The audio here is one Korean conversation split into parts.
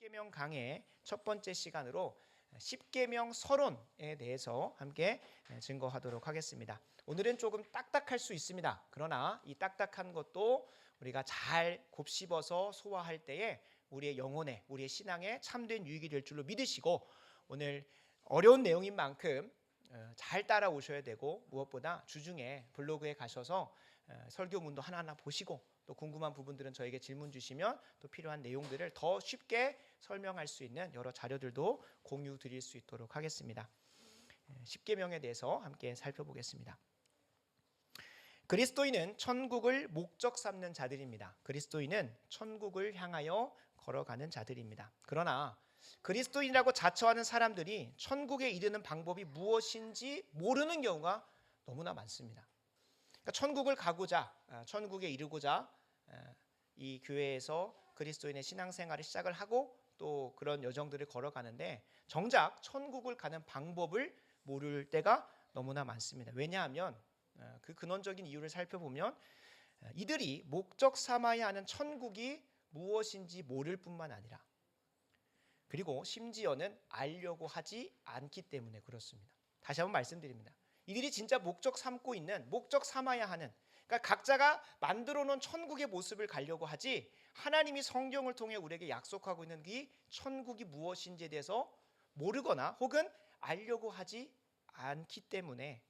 십계명 강해 첫 번째 시간으로 십계명 서론에 대해서 함께 증거하도록 하겠습니다. 오늘은 조금 딱딱할 수 있습니다. 그러나 이 딱딱한 것도 우리가 잘 곱씹어서 소화할 때에 우리의 영혼에, 우리의 신앙에 참된 유익이 될 줄로 믿으시고, 오늘 어려운 내용인 만큼 잘 따라오셔야 되고, 무엇보다 주중에 블로그에 가셔서 설교문도 하나하나 보시고, 또 궁금한 부분들은 저에게 질문 주시면 또 필요한 내용들을 더 쉽게 설명할 수 있는 여러 자료들도 공유 드릴 수 있도록 하겠습니다. 십계명에 대해서 함께 살펴보겠습니다. 그리스도인은 천국을 목적 삼는 자들입니다. 그리스도인은 천국을 향하여 걸어가는 자들입니다. 그러나 그리스도인이라고 자처하는 사람들이 천국에 이르는 방법이 무엇인지 모르는 경우가 너무나 많습니다. 그러니까 천국을 가고자, 천국에 이르고자 이 교회에서 그리스도인의 신앙생활을 시작을 하고 또 그런 여정들을 걸어가는데 정작 천국을 가는 방법을 모를 때가 너무나 많습니다. 왜냐하면 그 근원적인 이유를 살펴보면 이들이 목적 삼아야 하는 천국이 무엇인지 모를 뿐만 아니라, 그리고 심지어는 알려고 하지 않기 때문에 그렇습니다. 다시 한번 말씀드립니다. 이들이 진짜 목적 삼고 있는, 목적 삼아야 하는, 그러니까 각자가 만들어 놓은 천국의 모습을 가려고 하지, 하나님이 성경을 통해 우리에게 약속하고 있는 이 천국이 무엇인지에 대해서 모르거나 혹은 알려고 하지 않기 때문에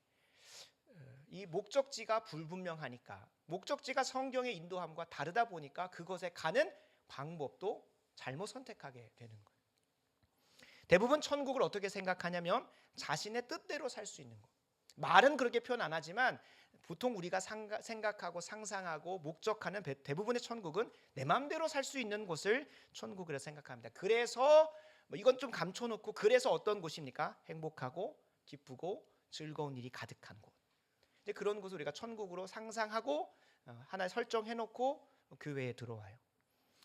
이 목적지가 불분명하니까, 목적지가 성경의 인도함과 다르다 보니까 그것에 가는 방법도 잘못 선택하게 되는 거예요. 대부분 천국을 어떻게 생각하냐면 자신의 뜻대로 살 수 있는 것. 말은 그렇게 표현 안 하지만 보통 우리가 생각하고 상상하고 목적하는 대부분의 천국은 내 마음대로 살 수 있는 곳을 천국이라고 생각합니다. 그래서 이건 좀 감춰놓고, 그래서 어떤 곳입니까? 행복하고 기쁘고 즐거운 일이 가득한 곳. 이제 그런 곳을 우리가 천국으로 상상하고 하나 설정해놓고 교회에 들어와요.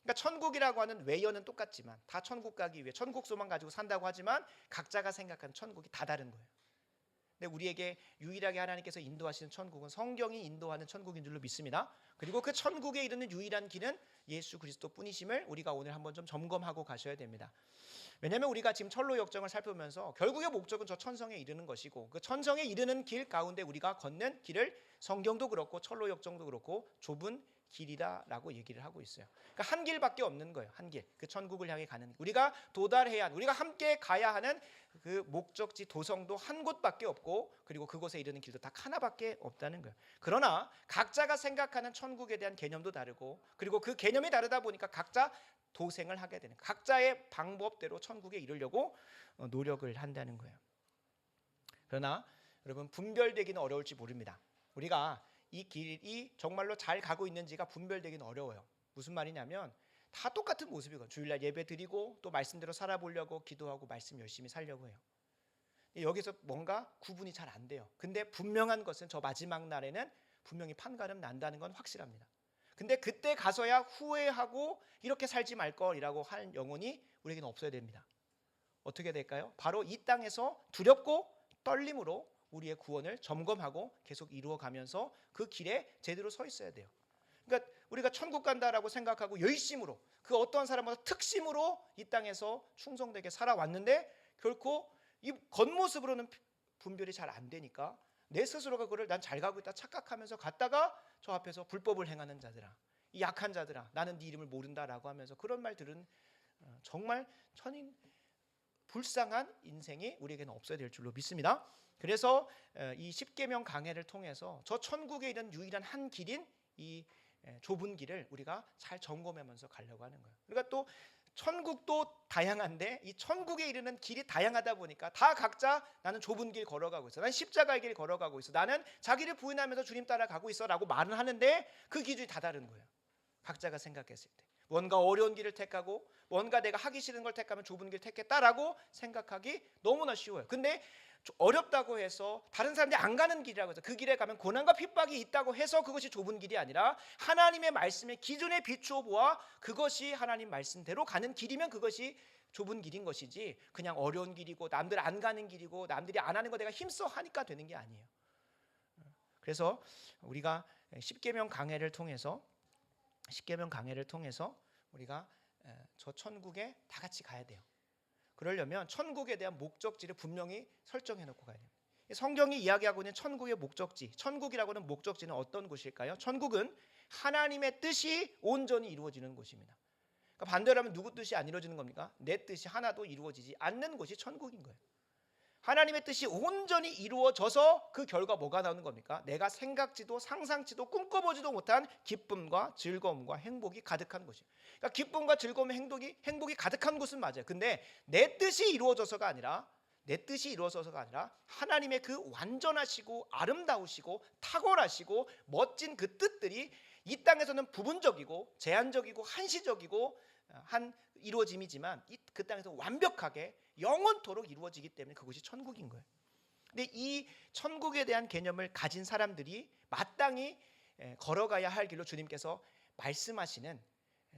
그러니까 천국이라고 하는 외연은 똑같지만, 다 천국 가기 위해 천국 소망 가지고 산다고 하지만 각자가 생각하는 천국이 다 다른 거예요. 근데 우리에게 유일하게 하나님께서 인도하시는 천국은 성경이 인도하는 천국인 줄로 믿습니다. 그리고 그 천국에 이르는 유일한 길은 예수 그리스도뿐이심을 우리가 오늘 한번 좀 점검하고 가셔야 됩니다. 왜냐하면 우리가 지금 철로 역정을 살펴보면서 결국의 목적은 저 천성에 이르는 것이고, 그 천성에 이르는 길 가운데 우리가 걷는 길을 성경도 그렇고 철로 역정도 그렇고 좁은 길이다라고 얘기를 하고 있어요. 그러니까 한 길밖에 없는 거예요. 한 길, 그 천국을 향해 가는 길. 우리가 도달해야 하는, 우리가 함께 가야 하는 그 목적지 도성도 한 곳밖에 없고, 그리고 그곳에 이르는 길도 딱 하나밖에 없다는 거예요. 그러나 각자가 생각하는 천국에 대한 개념도 다르고, 그리고 그 개념이 다르다 보니까 각자 도생을 하게 되는, 각자의 방법대로 천국에 이르려고 노력을 한다는 거예요. 그러나 여러분, 분별되기는 어려울지 모릅니다. 우리가 이 길이 정말로 잘 가고 있는지가 분별되기는 어려워요. 무슨 말이냐면 다 똑같은 모습이거든요. 주일날 예배 드리고 또 말씀대로 살아보려고 기도하고 말씀 열심히 살려고 해요. 여기서 뭔가 구분이 잘 안 돼요. 근데 분명한 것은 저 마지막 날에는 분명히 판가름 난다는 건 확실합니다. 근데 그때 가서야 후회하고 이렇게 살지 말걸이라고 하는 영혼이 우리에게는 없어야 됩니다. 어떻게 될까요? 바로 이 땅에서 두렵고 떨림으로 우리의 구원을 점검하고 계속 이루어가면서 그 길에 제대로 서 있어야 돼요. 그러니까 우리가 천국 간다라고 생각하고 열심으로, 그 어떤 사람보다 특심으로 이 땅에서 충성되게 살아왔는데 결코 이 겉모습으로는 분별이 잘 안 되니까 내 스스로가 그걸 난 잘 가고 있다 착각하면서 갔다가 저 앞에서 불법을 행하는 자들아, 이 약한 자들아, 나는 네 이름을 모른다라고 하면서 그런 말들은 정말 불쌍한 인생이 우리에게는 없어야 될 줄로 믿습니다. 그래서 이 십계명 강해를 통해서 저 천국에 이른 유일한 한 길인 이 좁은 길을 우리가 잘 점검하면서 가려고 하는 거예요. 그러니까 또 천국도 다양한데 이 천국에 이르는 길이 다양하다 보니까 다 각자 나는 좁은 길 걸어가고 있어, 나는 십자가의 길 걸어가고 있어, 나는 자기를 부인하면서 주님 따라가고 있어 라고 말은 하는데 그 기준이 다 다른 거예요. 각자가 생각했을 때 뭔가 어려운 길을 택하고 뭔가 내가 하기 싫은 걸 택하면 좁은 길을 택했다라고 생각하기 너무나 쉬워요. 근데 어렵다고 해서 다른 사람들이 안 가는 길이라고 해서 그 길에 가면 고난과 핍박이 있다고 해서 그것이 좁은 길이 아니라, 하나님의 말씀의 기준에 비추어 보아 그것이 하나님 말씀대로 가는 길이면 그것이 좁은 길인 것이지, 그냥 어려운 길이고 남들 안 가는 길이고 남들이 안 하는 거 내가 힘써 하니까 되는 게 아니에요. 그래서 우리가 십계명 강해를 통해서 우리가 저 천국에 다 같이 가야 돼요. 그러려면 천국에 대한 목적지를 분명히 설정해 놓고 가야 됩니다. 성경이 이야기하고 있는 천국의 목적지, 천국이라고 하는 목적지는 어떤 곳일까요? 천국은 하나님의 뜻이 온전히 이루어지는 곳입니다. 그러니까 반대로 하면 누구 뜻이 안 이루어지는 겁니까? 내 뜻이 하나도 이루어지지 않는 곳이 천국인 거예요. 하나님의 뜻이 온전히 이루어져서 그 결과 뭐가 나오는 겁니까? 내가 생각지도 상상지도 꿈꿔보지도 못한 기쁨과 즐거움과 행복이 가득한 곳이에요. 그러니까 기쁨과 즐거움, 행복이 가득한 곳은 맞아요. 근데 내 뜻이 이루어져서가 아니라 하나님의 그 완전하시고 아름다우시고 탁월하시고 멋진 그 뜻들이 이 땅에서는 부분적이고 제한적이고 한시적이고 한 이루어짐이지만 그 땅에서 완벽하게 영원토록 이루어지기 때문에 그것이 천국인 거예요. 근데 이 천국에 대한 개념을 가진 사람들이 마땅히 걸어가야 할 길로 주님께서 말씀하시는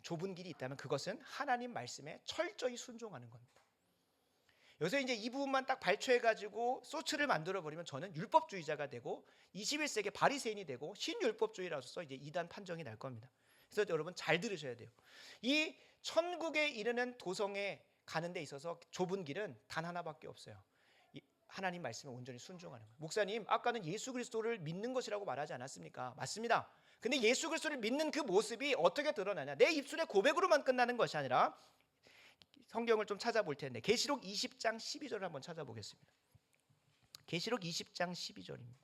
좁은 길이 있다면 그것은 하나님 말씀에 철저히 순종하는 겁니다. 여기서 이제 이 부분만 딱 발췌해가지고 소츠를 만들어버리면 저는 율법주의자가 되고 21세기 바리새인이 되고 신율법주의라서 이제 이단 판정이 날 겁니다. 그래서 여러분 잘 들으셔야 돼요. 이 천국에 이르는 도성에 가는 데 있어서 좁은 길은 단 하나밖에 없어요. 하나님 말씀에 온전히 순종하는 거예요. 목사님, 아까는 예수 그리스도를 믿는 것이라고 말하지 않았습니까? 맞습니다. 근데 예수 그리스도를 믿는 그 모습이 어떻게 드러나냐? 내 입술의 고백으로만 끝나는 것이 아니라 성경을 좀 찾아볼 텐데 계시록 20장 12절을 한번 찾아보겠습니다. 계시록 20장 12절입니다.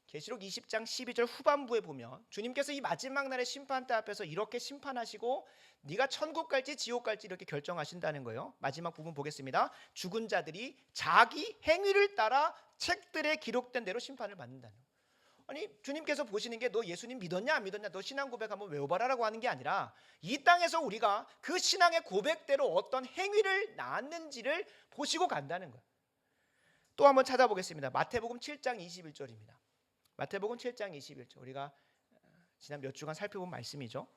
계시록 20장 12절 후반부에 보면 주님께서 이 마지막 날의 심판대 앞에서 이렇게 심판하시고 네가 천국 갈지 지옥 갈지 이렇게 결정하신다는 거예요. 마지막 부분 보겠습니다. 죽은 자들이 자기 행위를 따라 책들에 기록된 대로 심판을 받는다는 거예요. 아니 주님께서 보시는 게 너 예수님 믿었냐 안 믿었냐 너 신앙 고백 한번 외워봐라라고 하는 게 아니라 이 땅에서 우리가 그 신앙의 고백대로 어떤 행위를 낳았는지를 보시고 간다는 거예요. 또 한번 찾아보겠습니다. 마태복음 7장 21절입니다. 마태복음 7장 21절 우리가 지난 몇 주간 살펴본 말씀이죠.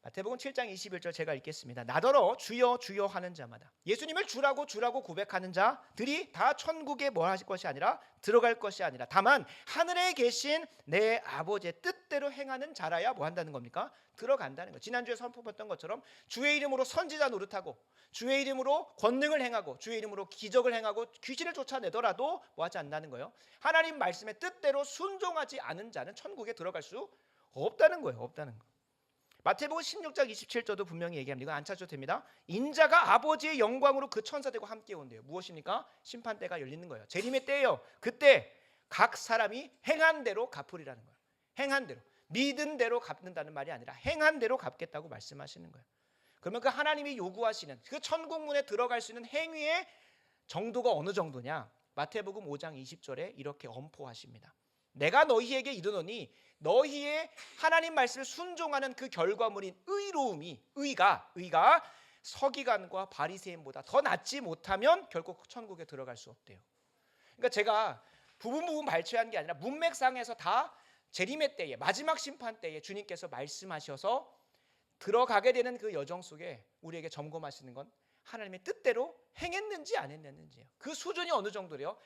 마태복음 7장 21절 제가 읽겠습니다. 나더러 주여 주여 하는 자마다 예수님을 주라고 고백하는 자들이 다 천국에 뭐 하실 것이 아니라 들어갈 것이 아니라 다만 하늘에 계신 내 아버지의 뜻대로 행하는 자라야 뭐 한다는 겁니까? 들어간다는 거. 지난주에 선포했던 것처럼 주의 이름으로 선지자 노릇하고 주의 이름으로 권능을 행하고 주의 이름으로 기적을 행하고 귀신을 쫓아내더라도 뭐 하지 않는다는 거예요. 하나님 말씀의 뜻대로 순종하지 않은 자는 천국에 들어갈 수 없다는 거예요. 없다는 거. 마태복음 16장 27절도 분명히 얘기합니다. 이거 안 찾아도 됩니다. 인자가 아버지의 영광으로 그 천사들과 함께 온대요. 무엇입니까? 심판대가 열리는 거예요. 재림의 때예요. 그때 각 사람이 행한 대로 갚으리라는 거예요. 행한 대로. 믿은 대로 갚는다는 말이 아니라 행한 대로 갚겠다고 말씀하시는 거예요. 그러면 그 하나님이 요구하시는 그 천국문에 들어갈 수 있는 행위의 정도가 어느 정도냐? 마태복음 5장 20절에 이렇게 엄포하십니다. 내가 너희에게 이르노니 너희의 하나님 말씀을 순종하는 그 결과물인 의가 서기관과 바리새인보다 더 낫지 못하면 결국 천국에 들어갈 수 없대요. 그러니까 제가 부분 발췌한 게 아니라 문맥상에서 다 재림의 때에 마지막 심판 때에 주님께서 말씀하셔서 들어가게 되는 그 여정 속에 우리에게 점검하시는 건 하나님의 뜻대로 행했는지 안 했는지예요. 그 수준이 어느 정도래요?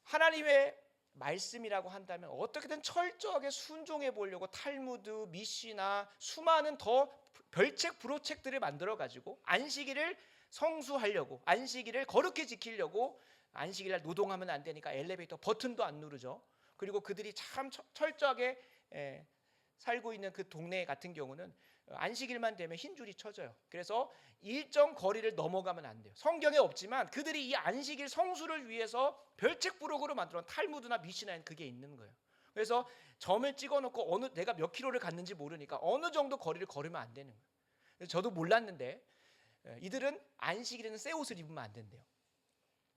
하나님의 말씀이라고 한다면 어떻게든 철저하게 순종해 보려고 탈무드, 미시나 수많은 더 별책, 불호책들을 만들어 가지고 안식일을 성수하려고 안식일을 거룩히 지키려고 안식일날 노동하면 안 되니까 엘리베이터 버튼도 안 누르죠. 그리고 그들이 참 철저하게 살고 있는 그 동네 같은 경우는 안식일만 되면 흰줄이 쳐져요. 그래서 일정 거리를 넘어가면 안 돼요. 성경에 없지만 그들이 이 안식일 성수를 위해서 별책 부록으로 만들어 놓은 탈무드나 미시나에는 그게 있는 거예요. 그래서 점을 찍어놓고 내가 몇 킬로를 갔는지 모르니까 어느 정도 거리를 걸으면 안 되는 거예요. 그래서 저도 몰랐는데 이들은 안식일에는 새 옷을 입으면 안 된대요.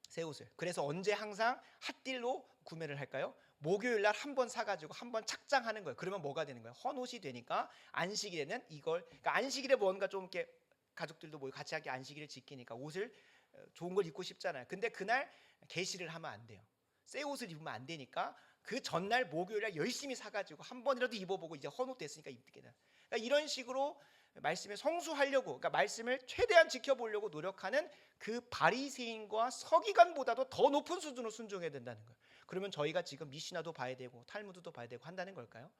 새 옷을. 그래서 언제 항상 핫딜로 구매를 할까요? 목요일 날 한 번 사가지고 한 번 착장하는 거예요. 그러면 뭐가 되는 거예요? 헌옷이 되니까 안식일에는 이걸 그러니까 안식일에 뭔가 좀 이렇게 가족들도 모여 같이 하게 안식일을 지키니까 옷을 좋은 걸 입고 싶잖아요. 근데 그날 개시를 하면 안 돼요. 새 옷을 입으면 안 되니까 그 전날 목요일 날 열심히 사가지고 한 번이라도 입어보고 이제 헌옷 됐으니까 입게 되는. 그러니까 이런 식으로 말씀에 성수하려고 그러니까 말씀을 최대한 지켜보려고 노력하는 그 바리새인과 서기관보다도 더 높은 수준으로 순종해야 된다는 거예요. 그러면 저희가 지금 미시나도 봐야 되고 탈무드도 봐야 되고 한다는 걸까요?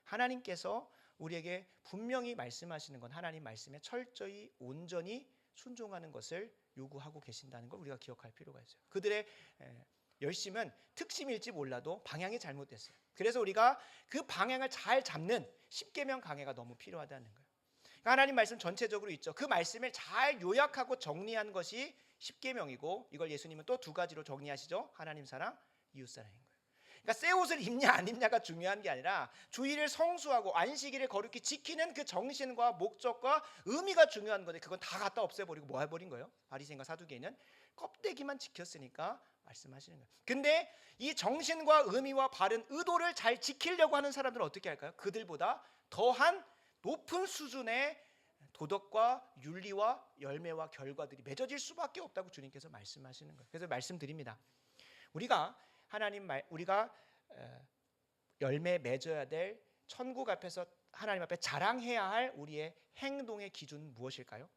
하나님께서 우리에게 분명히 말씀하시는 건 하나님 말씀에 철저히 온전히 순종하는 것을 요구하고 계신다는 걸 우리가 기억할 필요가 있어요. 그들의 열심은 특심일지 몰라도 방향이 잘못됐어요. 그래서 우리가 그 방향을 잘 잡는 십계명 강해가 너무 필요하다는 거예요. 그러니까 하나님 말씀 전체적으로 있죠. 그 말씀을 잘 요약하고 정리한 것이 십계명이고, 이걸 예수님은 또 두 가지로 정리하시죠. 하나님 사랑, 이웃 사랑인 거예요. 그러니까 새 옷을 입냐 안 입냐가 중요한 게 아니라 주일을 성수하고 안식일을 거룩히 지키는 그 정신과 목적과 의미가 중요한 건데, 그건 다 갖다 없애버리고 뭐 해버린 거예요? 바리새인과 사두개인은 껍데기만 지켰으니까 말씀하시는 거예요. 근데 이 정신과 의미와 바른 의도를 잘 지키려고 하는 사람들은 어떻게 할까요? 그들보다 더한 높은 수준의 도덕과 윤리와 열매와 결과들이 맺어질 수밖에 없다고 주님께서 말씀하시는 거예요. 그래서 말씀드립니다. 우리가 우리가 열매 맺어야 될 천국 앞에서 하나님 앞에 자랑해야 할 우리의 행동의 기준은 무엇일까요?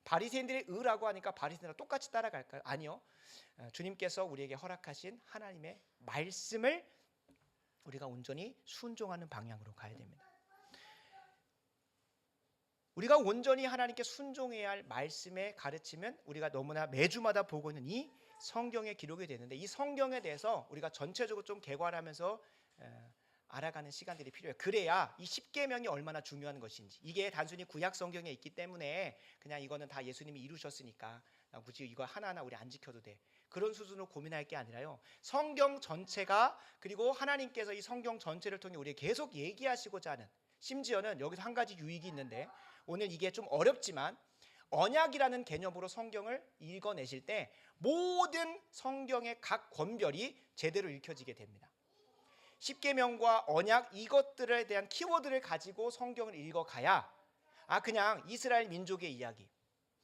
바리새인들의 의라고 하니까 바리새인들과 똑같이 따라갈까요? 아니요. 주님께서 우리에게 허락하신 하나님의 말씀을 우리가 온전히 순종하는 방향으로 가야 됩니다. 우리가 온전히 하나님께 순종해야 할 말씀의 가르침은 우리가 너무나 매주마다 보고 있는 이 성경에 기록이 되는데, 이 성경에 대해서 우리가 전체적으로 좀 개괄하면서 알아가는 시간들이 필요해요. 그래야 이 십계명이 얼마나 중요한 것인지, 이게 단순히 구약 성경에 있기 때문에 그냥 이거는 다 예수님이 이루셨으니까 굳이 이거 하나하나 우리 안 지켜도 돼, 그런 수준으로 고민할 게 아니라요, 성경 전체가, 그리고 하나님께서 이 성경 전체를 통해 우리에게 계속 얘기하시고자 하는, 심지어는 여기서 한 가지 유익이 있는데, 오늘 이게 좀 어렵지만 언약이라는 개념으로 성경을 읽어내실 때 모든 성경의 각 권별이 제대로 읽혀지게 됩니다. 십계명과 언약, 이것들에 대한 키워드를 가지고 성경을 읽어가야, 그냥 이스라엘 민족의 이야기,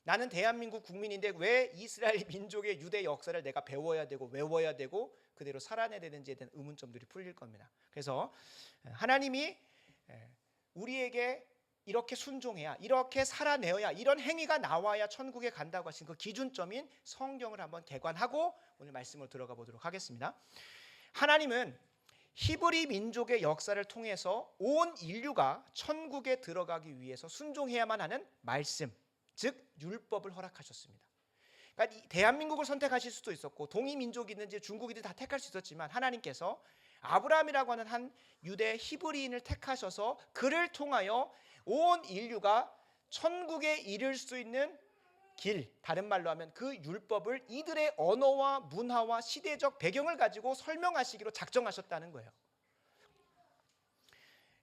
나는 대한민국 국민인데 왜 이스라엘 민족의 유대 역사를 내가 배워야 되고 외워야 되고 그대로 살아내야 되는지에 대한 의문점들이 풀릴 겁니다. 그래서 하나님이 우리에게 이렇게 순종해야, 이렇게 살아내어야, 이런 행위가 나와야 천국에 간다고 하신 그 기준점인 성경을 한번 개관하고 오늘 말씀으로 들어가 보도록 하겠습니다. 하나님은 히브리 민족의 역사를 통해서 온 인류가 천국에 들어가기 위해서 순종해야만 하는 말씀, 즉 율법을 허락하셨습니다. 그러니까 대한민국을 선택하실 수도 있었고 동이 민족이 있는지 중국이든 다 택할 수 있었지만, 하나님께서 아브라함이라고 하는 한 유대 히브리인을 택하셔서 그를 통하여 온 인류가 천국에 이를 수 있는 길, 다른 말로 하면 그 율법을 이들의 언어와 문화와 시대적 배경을 가지고 설명하시기로 작정하셨다는 거예요.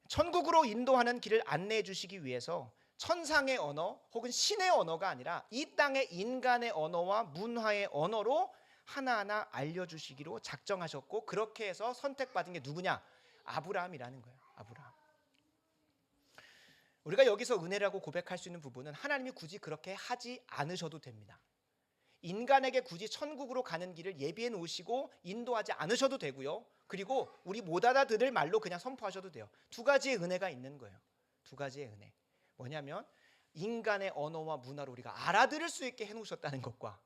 천국으로 인도하는 길을 안내해 주시기 위해서 천상의 언어 혹은 신의 언어가 아니라 이 땅의 인간의 언어와 문화의 언어로 하나하나 알려주시기로 작정하셨고, 그렇게 해서 선택받은 게 누구냐? 아브라함이라는 거예요. 아브라함. 우리가 여기서 은혜라고 고백할 수 있는 부분은 하나님이 굳이 그렇게 하지 않으셔도 됩니다. 인간에게 굳이 천국으로 가는 길을 예비해 놓으시고 인도하지 않으셔도 되고요. 그리고 우리 못 알아들을 말로 그냥 선포하셔도 돼요. 두 가지의 은혜가 있는 거예요. 두 가지의 은혜. 뭐냐면 인간의 언어와 문화로 우리가 알아들을 수 있게 해놓으셨다는 것과,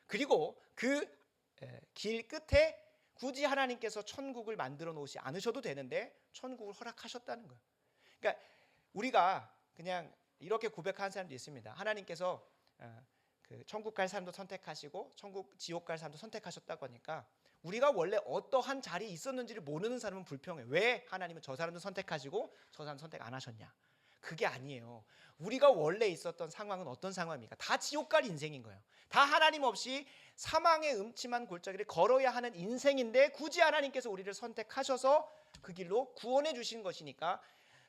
그리고 그 길 끝에 굳이 하나님께서 천국을 만들어 놓으시 않으셔도 되는데 천국을 허락하셨다는 거예요. 그러니까 우리가 그냥 이렇게 고백하는 사람도 있습니다. 하나님께서 그 천국 갈 사람도 선택하시고 지옥 갈 사람도 선택하셨다고 하니까 우리가 원래 어떠한 자리에 있었는지를 모르는 사람은 불평해요. 왜 하나님은 저 사람도 선택하시고 저 사람 선택 안 하셨냐? 그게 아니에요. 우리가 원래 있었던 상황은 어떤 상황입니까? 다 지옥 갈 인생인 거예요. 다 하나님 없이 사망의 음침한 골짜기를 걸어야 하는 인생인데 굳이 하나님께서 우리를 선택하셔서 그 길로 구원해 주신 것이니까,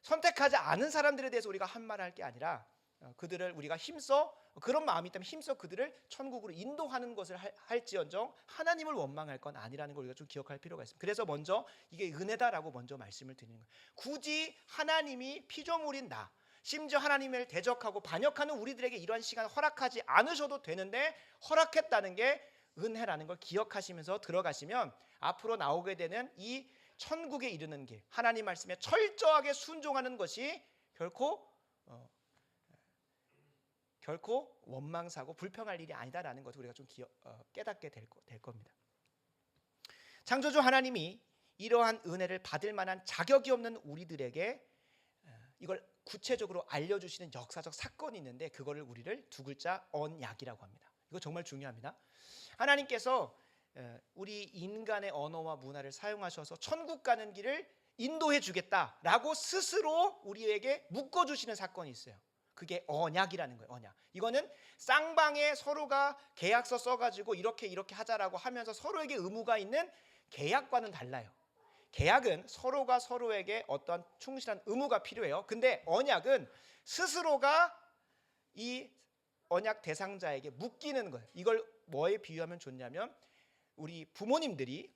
선택하지 않은 사람들에 대해서 우리가 한 말 할 게 아니라 그들을 우리가 힘써, 그런 마음이 있다면 힘써 그들을 천국으로 인도하는 것을 할지언정 하나님을 원망할 건 아니라는 걸 우리가 좀 기억할 필요가 있습니다. 그래서 먼저 이게 은혜다라고 먼저 말씀을 드리는 거예요. 굳이 하나님이 피조물인 나, 심지어 하나님을 대적하고 반역하는 우리들에게 이러한 시간을 허락하지 않으셔도 되는데 허락했다는 게 은혜라는 걸 기억하시면서 들어가시면 앞으로 나오게 되는 이 천국에 이르는 길, 하나님 말씀에 철저하게 순종하는 것이 결코 원망사고 불평할 일이 아니다라는 것을 우리가 좀 깨닫게 될 겁니다. 창조주 하나님이 이러한 은혜를 받을 만한 자격이 없는 우리들에게 이걸 구체적으로 알려주시는 역사적 사건이 있는데 그거를 우리를 두 글자 언약이라고 합니다. 이거 정말 중요합니다. 하나님께서 우리 인간의 언어와 문화를 사용하셔서 천국 가는 길을 인도해 주겠다라고 스스로 우리에게 묶어주시는 사건이 있어요. 그게 언약이라는 거예요. 언약. 이거는 쌍방에 서로가 계약서 써가지고 이렇게 하자라고 하면서 서로에게 의무가 있는 계약과는 달라요. 계약은 서로가 서로에게 어떤 충실한 의무가 필요해요. 근데 언약은 스스로가 이 언약 대상자에게 묶이는 거예요. 이걸 뭐에 비유하면 좋냐면 우리 부모님들이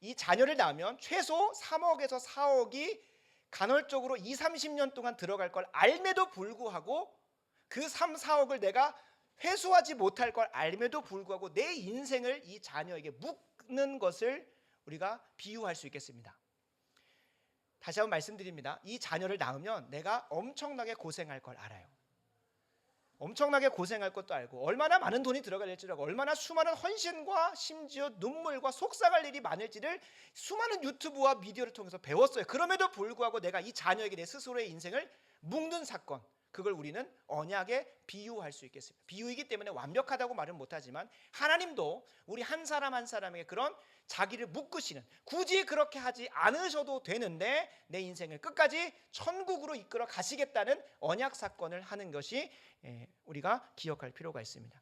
이 자녀를 낳으면 최소 3억에서 4억이 간헐적으로 20-30년 동안 들어갈 걸 알매도 불구하고 그 3-4억을 내가 회수하지 못할 걸 알매도 불구하고 내 인생을 이 자녀에게 묶는 것을 우리가 비유할 수 있겠습니다. 다시 한번 말씀드립니다. 이 자녀를 낳으면 내가 엄청나게 고생할 걸 알아요. 엄청나게 고생할 것도 알고 얼마나 많은 돈이 들어갈지를 알고 얼마나 수많은 헌신과 심지어 눈물과 속상할 일이 많을지를 수많은 유튜브와 미디어를 통해서 배웠어요. 그럼에도 불구하고 내가 이 자녀에게 내 스스로의 인생을 묶는 사건, 그걸 우리는 언약에 비유할 수 있겠습니다. 비유이기 때문에 완벽하다고 말은 못하지만 하나님도 우리 한 사람 한 사람에게 그런 자기를 묶으시는, 굳이 그렇게 하지 않으셔도 되는데 내 인생을 끝까지 천국으로 이끌어 가시겠다는 언약 사건을 하는 것이 우리가 기억할 필요가 있습니다.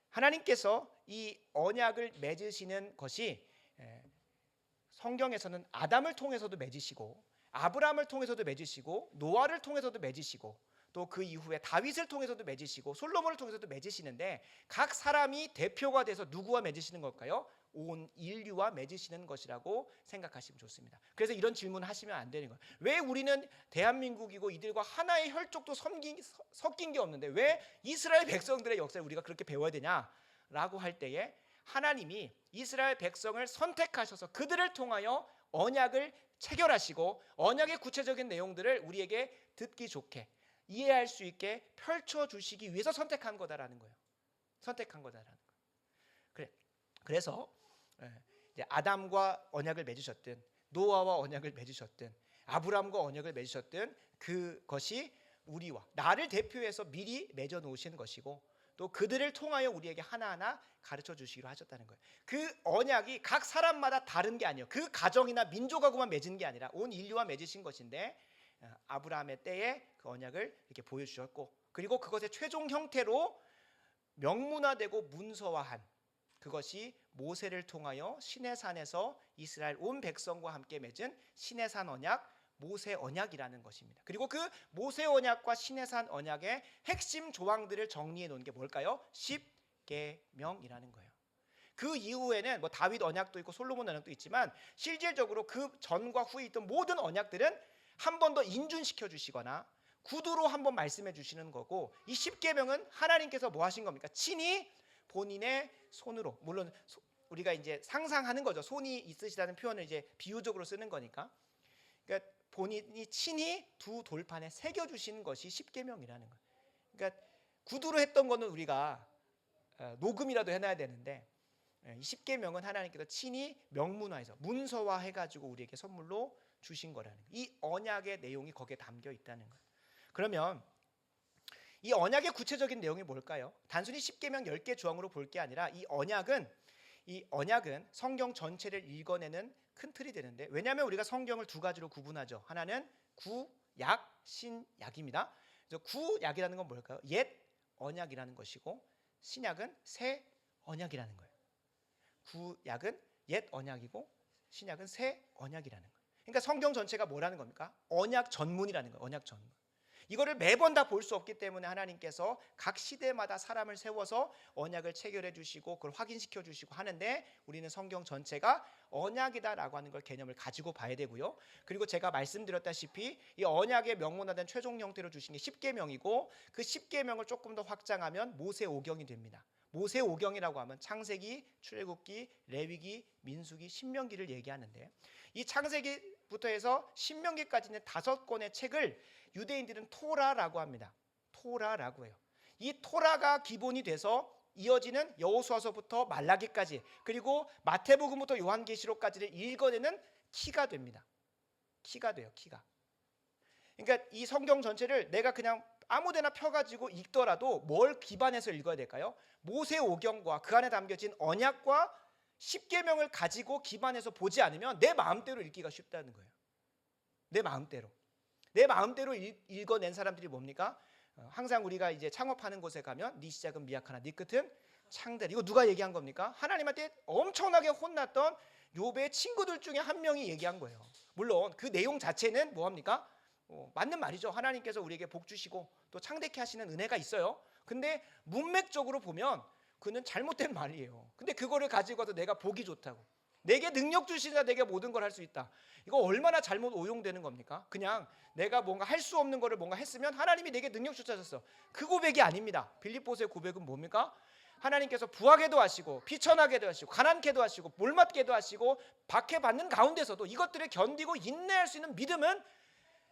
하나님께서 이 언약을 맺으시는 것이 성경에서는 아담을 통해서도 맺으시고 아브라함을 통해서도 맺으시고 노아를 통해서도 맺으시고 또 그 이후에 다윗을 통해서도 맺으시고 솔로몬을 통해서도 맺으시는데 각 사람이 대표가 돼서 누구와 맺으시는 걸까요? 온 인류와 맺으시는 것이라고 생각하시면 좋습니다. 그래서 이런 질문을 하시면 안 되는 거예요. 왜 우리는 대한민국이고 이들과 하나의 혈족도 섞인 게 없는데 왜 이스라엘 백성들의 역사를 우리가 그렇게 배워야 되냐라고 할 때에 하나님이 이스라엘 백성을 선택하셔서 그들을 통하여 언약을 체결하시고 언약의 구체적인 내용들을 우리에게 듣기 좋게 이해할 수 있게 펼쳐주시기 위해서 선택한 거다라는 거예요. 선택한 거다라는 거예요. 그래서 이제 아담과 언약을 맺으셨든 노아와 언약을 맺으셨든 아브라함과 언약을 맺으셨든 그것이 우리와 나를 대표해서 미리 맺어 놓으신 것이고 또 그들을 통하여 우리에게 하나하나 가르쳐 주시기로 하셨다는 거예요. 그 언약이 각 사람마다 다른 게 아니에요. 그 가정이나 민족하고만 맺은 게 아니라 온 인류와 맺으신 것인데 아브라함의 때에 그 언약을 이렇게 보여주셨고 그리고 그것의 최종 형태로 명문화되고 문서화한 그것이 모세를 통하여 시내산에서 이스라엘 온 백성과 함께 맺은 시내산 언약, 모세 언약이라는 것입니다. 그리고 그 모세 언약과 시내산 언약의 핵심 조항들을 정리해 놓은 게 뭘까요? 10계명이라는 거예요. 그 이후에는 뭐 다윗 언약도 있고 솔로몬 언약도 있지만 실질적으로 그 전과 후에 있던 모든 언약들은 한 번 더 인준시켜 주시거나 구두로 한번 말씀해 주시는 거고 이 10계명은 하나님께서 뭐 하신 겁니까? 친히 본인의 손으로, 물론 우리가 이제 상상하는 거죠. 손이 있으시다는 표현을 이제 비유적으로 쓰는 거니까. 그러니까 본인이 친히 두 돌판에 새겨 주신 것이 10계명이라는 거예요. 그러니까 구두로 했던 거는 우리가 녹음이라도 해놔야 되는데 이 10계명은 하나님께서 친히 명문화해서 문서화해 가지고 우리에게 선물로 주신 거라는 거예요. 이 언약의 내용이 거기에 담겨 있다는 거예요. 그러면 이 언약의 구체적인 내용이 뭘까요? 단순히 10계명 10개 조항으로 볼 게 아니라 이 언약은 성경 전체를 읽어내는 큰 틀이 되는데 왜냐하면 우리가 성경을 두 가지로 구분하죠. 하나는 구약, 신약입니다. 그래서 구약이라는 건 뭘까요? 옛 언약이라는 것이고 신약은 새 언약이라는 거예요. 구약은 옛 언약이고 신약은 새 언약이라는 거예요. 그러니까 성경 전체가 뭐라는 겁니까? 언약 전문이라는 거예요. 언약 전문. 이거를 매번 다 볼 수 없기 때문에 하나님께서 각 시대마다 사람을 세워서 언약을 체결해 주시고 그걸 확인시켜 주시고 하는데 우리는 성경 전체가 언약이다라고 하는 걸 개념을 가지고 봐야 되고요. 그리고 제가 말씀드렸다시피 이 언약의 명문화된 최종 형태로 주신 게 10계명이고 그 10계명을 조금 더 확장하면 모세오경이 됩니다. 모세오경이라고 하면 창세기, 출애굽기, 레위기, 민수기, 신명기를 얘기하는데 이 창세기부터 해서 신명기까지 있는 5권의 책을 유대인들은 토라라고 합니다. 토라라고 해요. 이 토라가 기본이 돼서 이어지는 여호수아서부터 말라기까지 그리고 마태복음부터 요한계시록까지를 읽어내는 키가 됩니다. 키가 돼요. 키가. 그러니까 이 성경 전체를 내가 그냥 아무데나 펴가지고 읽더라도 뭘 기반해서 읽어야 될까요? 모세오경과 그 안에 담겨진 언약과 십계명을 가지고 기반해서 보지 않으면 내 마음대로 읽기가 쉽다는 거예요. 내 마음대로 읽어낸 사람들이 뭡니까? 항상 우리가 이제 창업하는 곳에 가면 네 시작은 미약하나 네 끝은 창대라. 이거 누가 얘기한 겁니까? 하나님한테 엄청나게 혼났던 욥의 친구들 중에 한 명이 얘기한 거예요. 물론 그 내용 자체는 뭐합니까? 맞는 말이죠. 하나님께서 우리에게 복 주시고 또 창대케 하시는 은혜가 있어요. 근데 문맥적으로 보면 그는 잘못된 말이에요. 근데 그거를 가지고 와서 내가 보기 좋다고, 내게 능력 주시자 내게 모든 걸 할 수 있다. 이거 얼마나 잘못 오용되는 겁니까? 그냥 내가 뭔가 할 수 없는 거를 뭔가 했으면 하나님이 내게 능력 주셨어. 그 고백이 아닙니다. 빌립보서의 고백은 뭡니까? 하나님께서 부하게도 하시고 비천하게도 하시고 가난케도 하시고 몰맞게도 하시고 박해받는 가운데서도 이것들을 견디고 인내할 수 있는 믿음은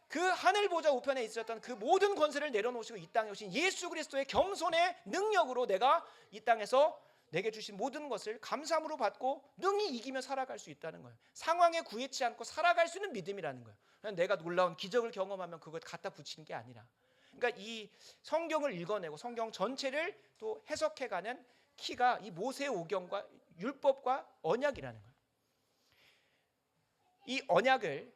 그 하늘 보좌 우편에 있었던 그 모든 권세를 내려놓으시고 이 땅에 오신 예수 그리스도의 겸손의 능력으로 내가 이 땅에서 내게 주신 모든 것을 감사함으로 받고 능히 이기며 살아갈 수 있다는 거예요. 상황에 구애치 않고 살아갈 수 있는 믿음이라는 거예요. 내가 놀라운 기적을 경험하면 그걸 갖다 붙이는 게 아니라, 그러니까 이 성경을 읽어내고 성경 전체를 또 해석해가는 키가 이 모세오경과 율법과 언약이라는 거예요. 이 언약을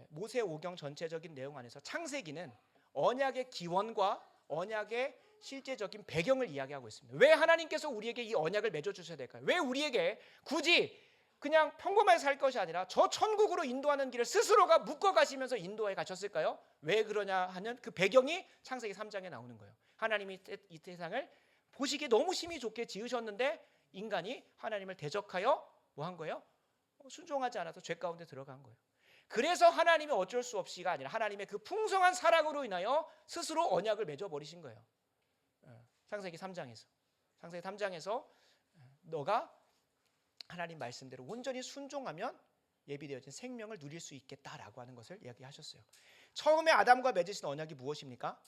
모세오경 전체적인 내용 안에서 창세기는 언약의 기원과 언약의 실제적인 배경을 이야기하고 있습니다. 왜 하나님께서 우리에게 이 언약을 맺어주셔야 될까요? 왜 우리에게 굳이 그냥 평범하게 살 것이 아니라 저 천국으로 인도하는 길을 스스로가 묶어가시면서 인도해 가셨을까요? 왜 그러냐 하는 그 배경이 창세기 3장에 나오는 거예요. 하나님이 이 세상을 보시기에 너무 심히 좋게 지으셨는데 인간이 하나님을 대적하여 뭐 한 거예요? 순종하지 않아서 죄 가운데 들어간 거예요. 그래서 하나님이 어쩔 수 없이가 아니라 하나님의 그 풍성한 사랑으로 인하여 스스로 언약을 맺어버리신 거예요. 창세기 3장에서 너가 하나님 말씀대로 온전히 순종하면 예비되어진 생명을 누릴 수 있겠다라고 하는 것을 이야기하셨어요. 처음에 아담과 맺으신 언약이 무엇입니까?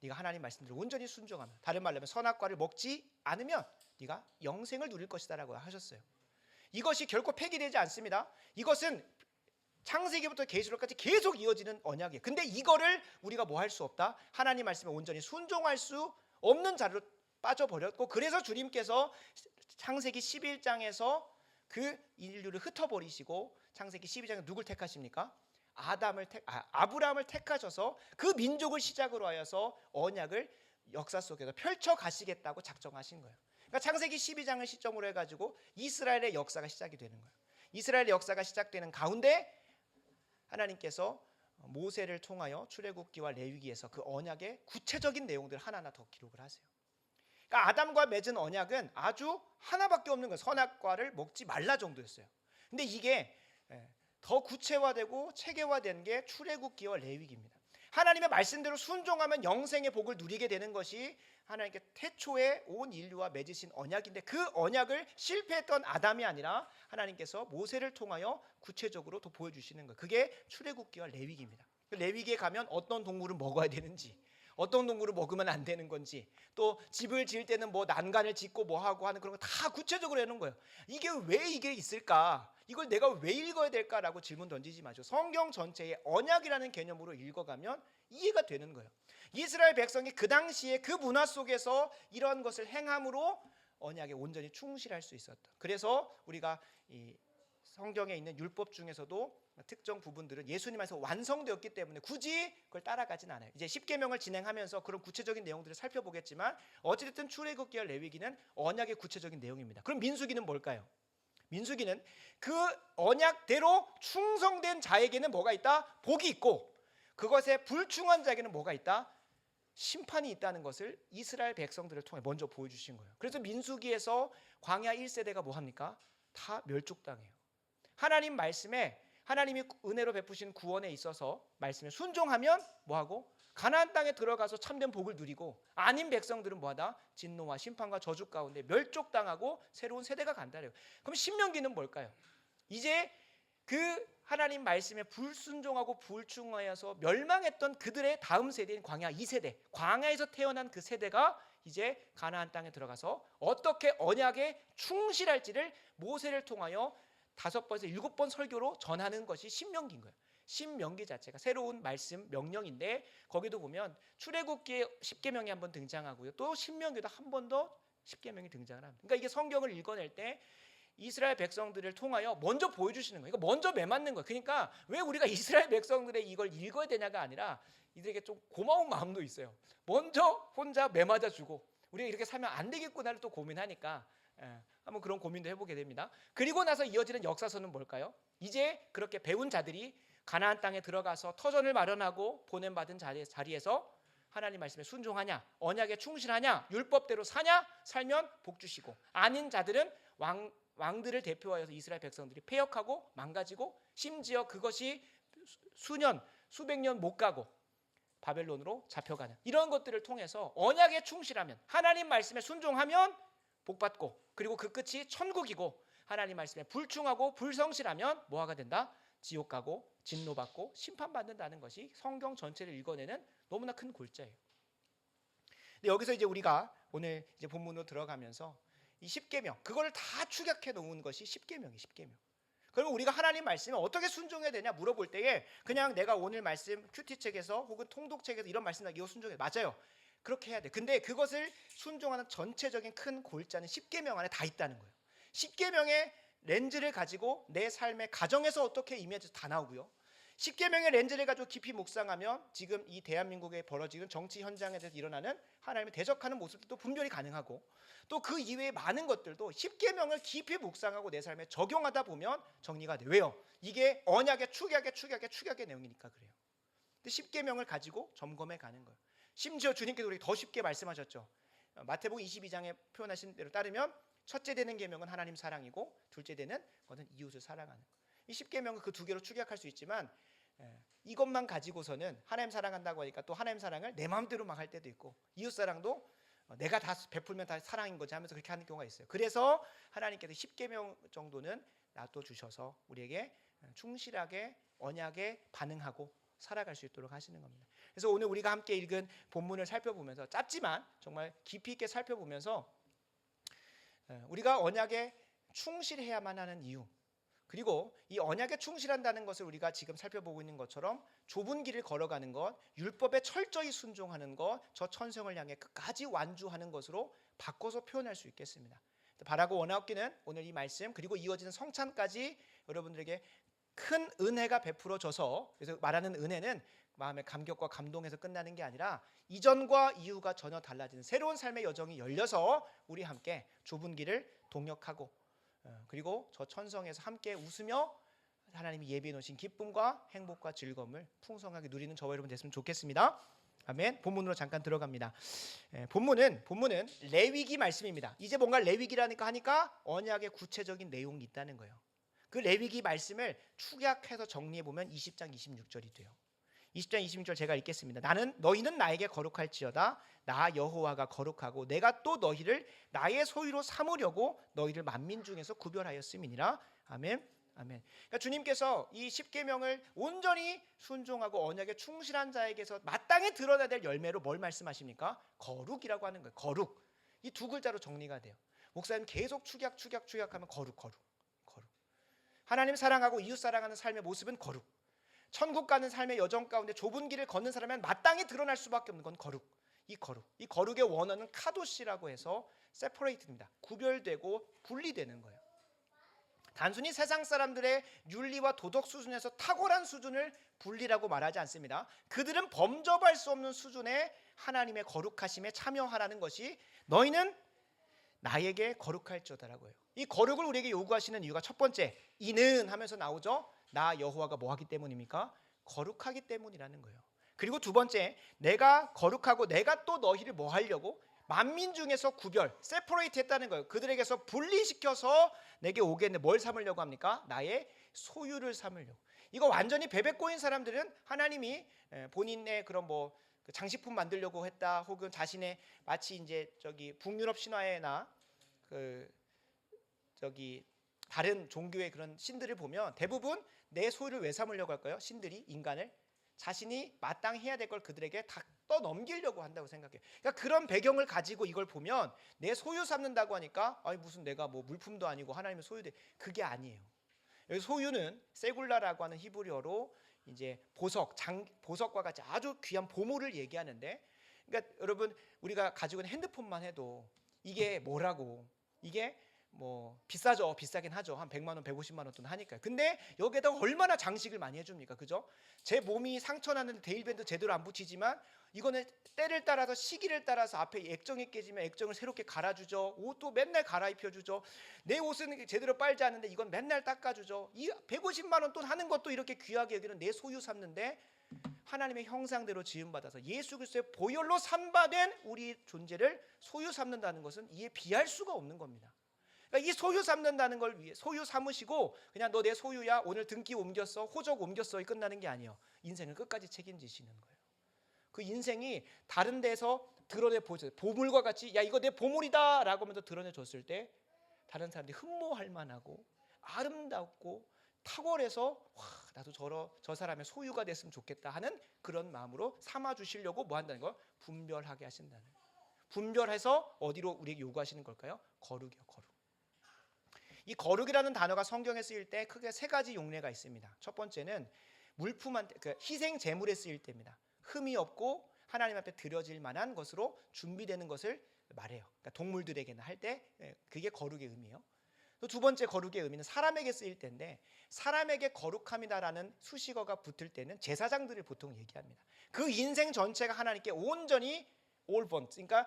네가 하나님 말씀대로 온전히 순종하면, 다른 말로 하면 선악과를 먹지 않으면 네가 영생을 누릴 것이다 라고 하셨어요. 이것이 결코 폐기되지 않습니다. 이것은 창세기부터 계시록까지 계속 이어지는 언약이에요. 근데 이거를 우리가 뭐 할 수 없다? 하나님 말씀에 온전히 순종할 수 없는 자리로 빠져버렸고, 그래서 주님께서 창세기 11장에서 그 인류를 흩어버리시고 창세기 12장에 누굴 택하십니까? 아브라함을 택하셔서 그 민족을 시작으로 하여서 언약을 역사 속에서 펼쳐 가시겠다고 작정하신 거예요. 그러니까 창세기 12장을 시점으로 해가지고 이스라엘의 역사가 시작이 되는 거예요. 이스라엘의 역사가 시작되는 가운데 하나님께서 모세를 통하여 출애굽기와 레위기에서 그 언약의 구체적인 내용들 하나하나 더 기록을 하세요. 그러니까 아담과 맺은 언약은 아주 하나밖에 없는 거예요. 선악과를 먹지 말라 정도였어요. 근데 이게 더 구체화되고 체계화된 게 출애굽기와 레위기입니다. 하나님의 말씀대로 순종하면 영생의 복을 누리게 되는 것이 하나님께 태초에 온 인류와 맺으신 언약인데, 그 언약을 실패했던 아담이 아니라 하나님께서 모세를 통하여 구체적으로 더 보여주시는 거예요. 그게 출애굽기와 레위기입니다. 레위기에 가면 어떤 동물을 먹어야 되는지, 어떤 동물을 먹으면 안 되는 건지, 또 집을 지을 때는 뭐 난간을 짓고 뭐 하고 하는 그런 거 다 구체적으로 해놓은 거예요. 이게 있을까? 이걸 내가 왜 읽어야 될까라고 질문 던지지 마죠. 성경 전체의 언약이라는 개념으로 읽어가면 이해가 되는 거예요. 이스라엘 백성이 그 당시에 그 문화 속에서 이런 것을 행함으로 언약에 온전히 충실할 수 있었다. 그래서 우리가 이 성경에 있는 율법 중에서도 특정 부분들은 예수님 안에서 완성되었기 때문에 굳이 그걸 따라가진 않아요. 이제 십계명을 진행하면서 그런 구체적인 내용들을 살펴보겠지만 어찌됐든 출애굽기와 레위기는 언약의 구체적인 내용입니다. 그럼 민수기는 뭘까요? 민수기는 그 언약대로 충성된 자에게는 뭐가 있다? 복이 있고, 그것에 불충한 자에게는 뭐가 있다? 심판이 있다는 것을 이스라엘 백성들을 통해 먼저 보여주신 거예요. 그래서 민수기에서 광야 1세대가 뭐합니까? 다 멸족당해요. 하나님 말씀에, 하나님이 은혜로 베푸신 구원에 있어서 말씀에 순종하면 뭐하고? 가나안 땅에 들어가서 참된 복을 누리고, 아닌 백성들은 뭐하다? 진노와 심판과 저주 가운데 멸족당하고 새로운 세대가 간다래요. 그럼 신명기는 뭘까요? 이제 그 하나님 말씀에 불순종하고 불충하여서 멸망했던 그들의 다음 세대인 광야 2세대, 광야에서 태어난 그 세대가 이제 가나안 땅에 들어가서 어떻게 언약에 충실할지를 모세를 통하여 5번에서 7번 설교로 전하는 것이 신명기인 거예요. 신명기 자체가 새로운 말씀 명령인데 거기도 보면 출애굽기에 십계명이 한번 등장하고요. 또 신명기도 한 번 더 십계명이 등장을 합니다. 그러니까 이게 성경을 읽어낼 때 이스라엘 백성들을 통하여 먼저 보여주시는 거예요. 이거 먼저 매맞는 거예요. 그러니까 왜 우리가 이스라엘 백성들의 이걸 읽어야 되냐가 아니라 이들에게 좀 고마운 마음도 있어요. 먼저 혼자 매맞아주고 우리가 이렇게 살면 안 되겠구나를 또 고민하니까 한번 그런 고민도 해보게 됩니다. 그리고 나서 이어지는 역사서는 뭘까요? 이제 그렇게 배운 자들이 가나안 땅에 들어가서 터전을 마련하고 보냄받은 자리에서 하나님 말씀에 순종하냐, 언약에 충실하냐, 율법대로 사냐, 살면 복 주시고, 아닌 자들은 왕들을 대표하여서 이스라엘 백성들이 패역하고 망가지고, 심지어 그것이 수년, 수백 년 못 가고 바벨론으로 잡혀가는 이런 것들을 통해서 언약에 충실하면, 하나님 말씀에 순종하면 복받고, 그리고 그 끝이 천국이고, 하나님 말씀에 불충하고 불성실하면 뭐가 된다? 지옥 가고 진노받고 심판받는다는 것이 성경 전체를 읽어내는 너무나 큰 골자예요. 근데 여기서 이제 우리가 오늘 이제 본문으로 들어가면서 이 십계명, 그거를 다 축약해 놓은 것이 십계명이 십계명. 그러면 우리가 하나님 말씀에 어떻게 순종해야 되냐 물어볼 때에 그냥 내가 오늘 말씀 큐티책에서 혹은 통독책에서 이런 말씀 이거 순종해, 맞아요. 그렇게 해야 돼. 근데 그것을 순종하는 전체적인 큰 골자는 십계명 안에 다 있다는 거예요. 십계명의 렌즈를 가지고 내 삶의 가정에서 어떻게 임해져서 다 나오고요. 십계명의 렌즈를 가지고 깊이 묵상하면 지금 이 대한민국에 벌어지는 정치 현장에 대해서 일어나는 하나님을 대적하는 모습들도 분별이 가능하고, 또 그 이외의 많은 것들도 십계명을 깊이 묵상하고 내 삶에 적용하다 보면 정리가 돼요. 왜요? 이게 언약의 축약의 내용이니까 그래요. 근데 십계명을 가지고 점검해 가는 거예요. 심지어 주님께서 우리 더 쉽게 말씀하셨죠. 마태복음 22장에 표현하신 대로 따르면 첫째 되는 계명은 하나님 사랑이고 둘째 되는 것은 이웃을 사랑하는 것. 이 십계명은 그 두 개로 축약할 수 있지만 이것만 가지고서는 하나님 사랑한다고 하니까 또 하나님 사랑을 내 마음대로 막 할 때도 있고, 이웃 사랑도 내가 다 베풀면 다 사랑인 거지 하면서 그렇게 하는 경우가 있어요. 그래서 하나님께서 십계명 정도는 놔둬 주셔서 우리에게 충실하게 언약에 반응하고 살아갈 수 있도록 하시는 겁니다. 그래서 오늘 우리가 함께 읽은 본문을 살펴보면서 짧지만 정말 깊이 있게 살펴보면서 우리가 언약에 충실해야만 하는 이유, 그리고 이 언약에 충실한다는 것을 우리가 지금 살펴보고 있는 것처럼 좁은 길을 걸어가는 것, 율법에 철저히 순종하는 것, 저 천성을 향해 끝까지 완주하는 것으로 바꿔서 표현할 수 있겠습니다. 바라고 원하옵기는 오늘 이 말씀 그리고 이어지는 성찬까지 여러분들에게 큰 은혜가 베풀어져서, 그래서 말하는 은혜는 마음의 감격과 감동에서 끝나는 게 아니라 이전과 이후가 전혀 달라지는 새로운 삶의 여정이 열려서 우리 함께 좁은 길을 동력하고 그리고 저 천성에서 함께 웃으며 하나님이 예비해 놓으신 기쁨과 행복과 즐거움을 풍성하게 누리는 저와 여러분 됐으면 좋겠습니다. 아멘. 본문으로 잠깐 들어갑니다. 본문은 레위기 말씀입니다. 이제 뭔가 레위기라니까 하니까 언약의 구체적인 내용이 있다는 거예요. 그 레위기 말씀을 축약해서 정리해 보면 20장 26절이 돼요. 20장 26절 제가 읽겠습니다. 너희는 나에게 거룩할지어다. 나 여호와가 거룩하고 내가 또 너희를 나의 소유로 삼으려고 너희를 만민 중에서 구별하였음이니라. 아멘. 아멘. 그러니까 주님께서 이 십계명을 온전히 순종하고 언약에 충실한 자에게서 마땅히 드러나야 될 열매로 뭘 말씀하십니까? 거룩이라고 하는 거예요. 거룩. 이 두 글자로 정리가 돼요. 목사님 계속 축약하면 거룩. 하나님 사랑하고 이웃 사랑하는 삶의 모습은 거룩. 천국 가는 삶의 여정 가운데 좁은 길을 걷는 사람은 마땅히 드러날 수밖에 없는 건 거룩. 이 거룩의 원어는 카도시라고 해서 separate입니다. 구별되고 분리되는 거예요. 단순히 세상 사람들의 윤리와 도덕 수준에서 탁월한 수준을 분리라고 말하지 않습니다. 그들은 범접할 수 없는 수준의 하나님의 거룩하심에 참여하라는 것이 너희는 나에게 거룩할지어다라고 해요. 이 거룩을 우리에게 요구하시는 이유가 첫 번째, 이는 하면서 나오죠. 나 여호와가 뭐 하기 때문입니까? 거룩하기 때문이라는 거예요. 그리고 두 번째, 내가 거룩하고 내가 또 너희를 뭐 하려고? 만민 중에서 구별, 세퍼레이트 했다는 거예요. 그들에게서 분리시켜서 내게 오겠네. 뭘 삼으려고 합니까? 나의 소유를 삼으려고. 이거 완전히 베베꼬인 사람들은 하나님이 본인의 그런 뭐 장식품 만들려고 했다, 혹은 자신의 마치 이제 북유럽 신화에나 다른 종교의 그런 신들을 보면 대부분 내 소유를 왜 삼으려고 할까요? 신들이 인간을 자신이 마땅히 해야 될 걸 그들에게 다 떠넘기려고 한다고 생각해요. 그러니까 그런 배경을 가지고 이걸 보면 내 소유 삼는다고 하니까 무슨 내가 뭐 물품도 아니고 하나님의 소유돼, 그게 아니에요. 여기 소유는 세굴라라고 하는 히브리어로 이제 보석과 같이 아주 귀한 보물을 얘기하는데, 그러니까 여러분 우리가 가지고 있는 핸드폰만 해도 이게 뭐라고, 이게 뭐 비싸죠. 비싸긴 하죠. 한 100만 원, 150만 원 돈 하니까요. 근데 여기에다가 얼마나 장식을 많이 해줍니까? 그죠? 제 몸이 상처나는데 데일밴드 제대로 안 붙이지만 이거는 때를 따라서 시기를 따라서 앞에 액정이 깨지면 액정을 새롭게 갈아주죠. 옷도 맨날 갈아입혀주죠. 내 옷은 제대로 빨지 않는데 이건 맨날 닦아주죠. 이 150만 원 돈 하는 것도 이렇게 귀하게 여기는 내 소유 삼는데, 하나님의 형상대로 지음받아서 예수 그리스도의 보혈로 삼바된 우리 존재를 소유 삼는다는 것은 이에 비할 수가 없는 겁니다. 그러니까 이 소유 삼는다는 걸 위해 소유 삼으시고 그냥 너 내 소유야, 오늘 등기 옮겼어, 호적 옮겼어, 이 끝나는 게 아니에요. 인생을 끝까지 책임지시는 거예요. 그 인생이 다른 데서 드러내 보세요. 보물과 같이 야 이거 내 보물이다 라고 하면서 드러내 줬을 때 다른 사람들이 흠모할 만하고 아름답고 탁월해서 와 나도 저 사람의 소유가 됐으면 좋겠다 하는 그런 마음으로 삼아 주시려고 뭐 한다는 거? 분별하게 하신다는 거예요. 분별해서 어디로 우리에게 요구하시는 걸까요? 거룩이요, 거룩. 이 거룩이라는 단어가 성경에 쓰일 때 크게 세 가지 용례가 있습니다. 첫 번째는 물품한테, 희생 제물에 쓰일 때입니다. 흠이 없고 하나님 앞에 드려질 만한 것으로 준비되는 것을 말해요. 그러니까 동물들에게는 할 때 그게 거룩의 의미예요. 또 두 번째 거룩의 의미는 사람에게 쓰일 때인데, 사람에게 거룩함이다라는 수식어가 붙을 때는 제사장들을 보통 얘기합니다. 그 인생 전체가 하나님께 온전히 all burnt, 그러니까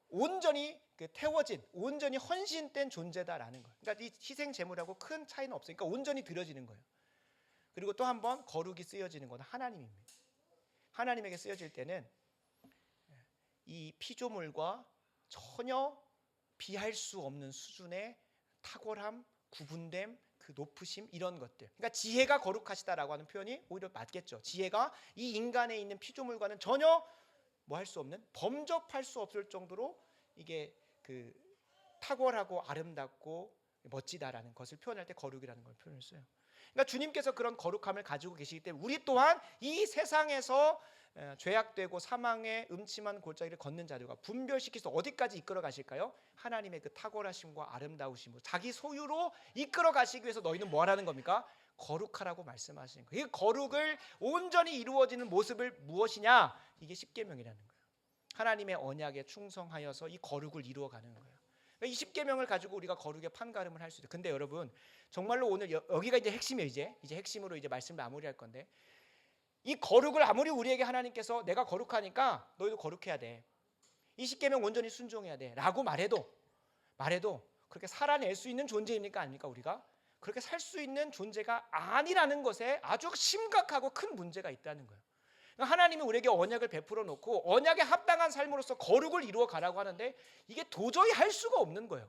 온전히 태워진, 온전히 헌신된 존재다라는 거예요. 그러니까 이 희생 제물하고 큰 차이는 없으니까 온전히 드려지는 거예요. 그리고 또 한 번 거룩이 쓰여지는 건 하나님입니다. 하나님에게 쓰여질 때는 이 피조물과 전혀 비할 수 없는 수준의 탁월함, 구분됨, 그 높으심, 이런 것들. 그러니까 지혜가 거룩하시다라고 하는 표현이 오히려 맞겠죠. 지혜가 이 인간에 있는 피조물과는 전혀 뭐 할 수 없는, 범접할 수 없을 정도로 이게 그 탁월하고 아름답고 멋지다라는 것을 표현할 때 거룩이라는 걸 표현을 써요. 그러니까 주님께서 그런 거룩함을 가지고 계시기 때문에 우리 또한 이 세상에서 죄악되고 사망의 음침한 골짜기를 걷는 자들과 분별시켜서 어디까지 이끌어 가실까요? 하나님의 그 탁월하심과 아름다우심으로 자기 소유로 이끌어 가시기 위해서 너희는 뭐 하라는 겁니까? 거룩하라고 말씀하시는 거예요. 이 거룩을 온전히 이루어지는 모습을 무엇이냐? 이게 십계명이라는 거예요. 하나님의 언약에 충성하여서 이 거룩을 이루어가는 거예요. 이 십계명을 가지고 우리가 거룩의 판가름을 할 수 있어요. 근데 여러분 정말로 오늘 여기가 이제 핵심이에요. 이제 핵심으로 이제 말씀을 마무리할 건데, 이 거룩을 아무리 우리에게 하나님께서 내가 거룩하니까 너희도 거룩해야 돼, 이 십계명 온전히 순종해야 돼 라고 말해도 그렇게 살아낼 수 있는 존재입니까? 아닙니까? 우리가 그렇게 살 수 있는 존재가 아니라는 것에 아주 심각하고 큰 문제가 있다는 거예요. 하나님이 우리에게 언약을 베풀어 놓고 언약에 합당한 삶으로서 거룩을 이루어 가라고 하는데 이게 도저히 할 수가 없는 거예요.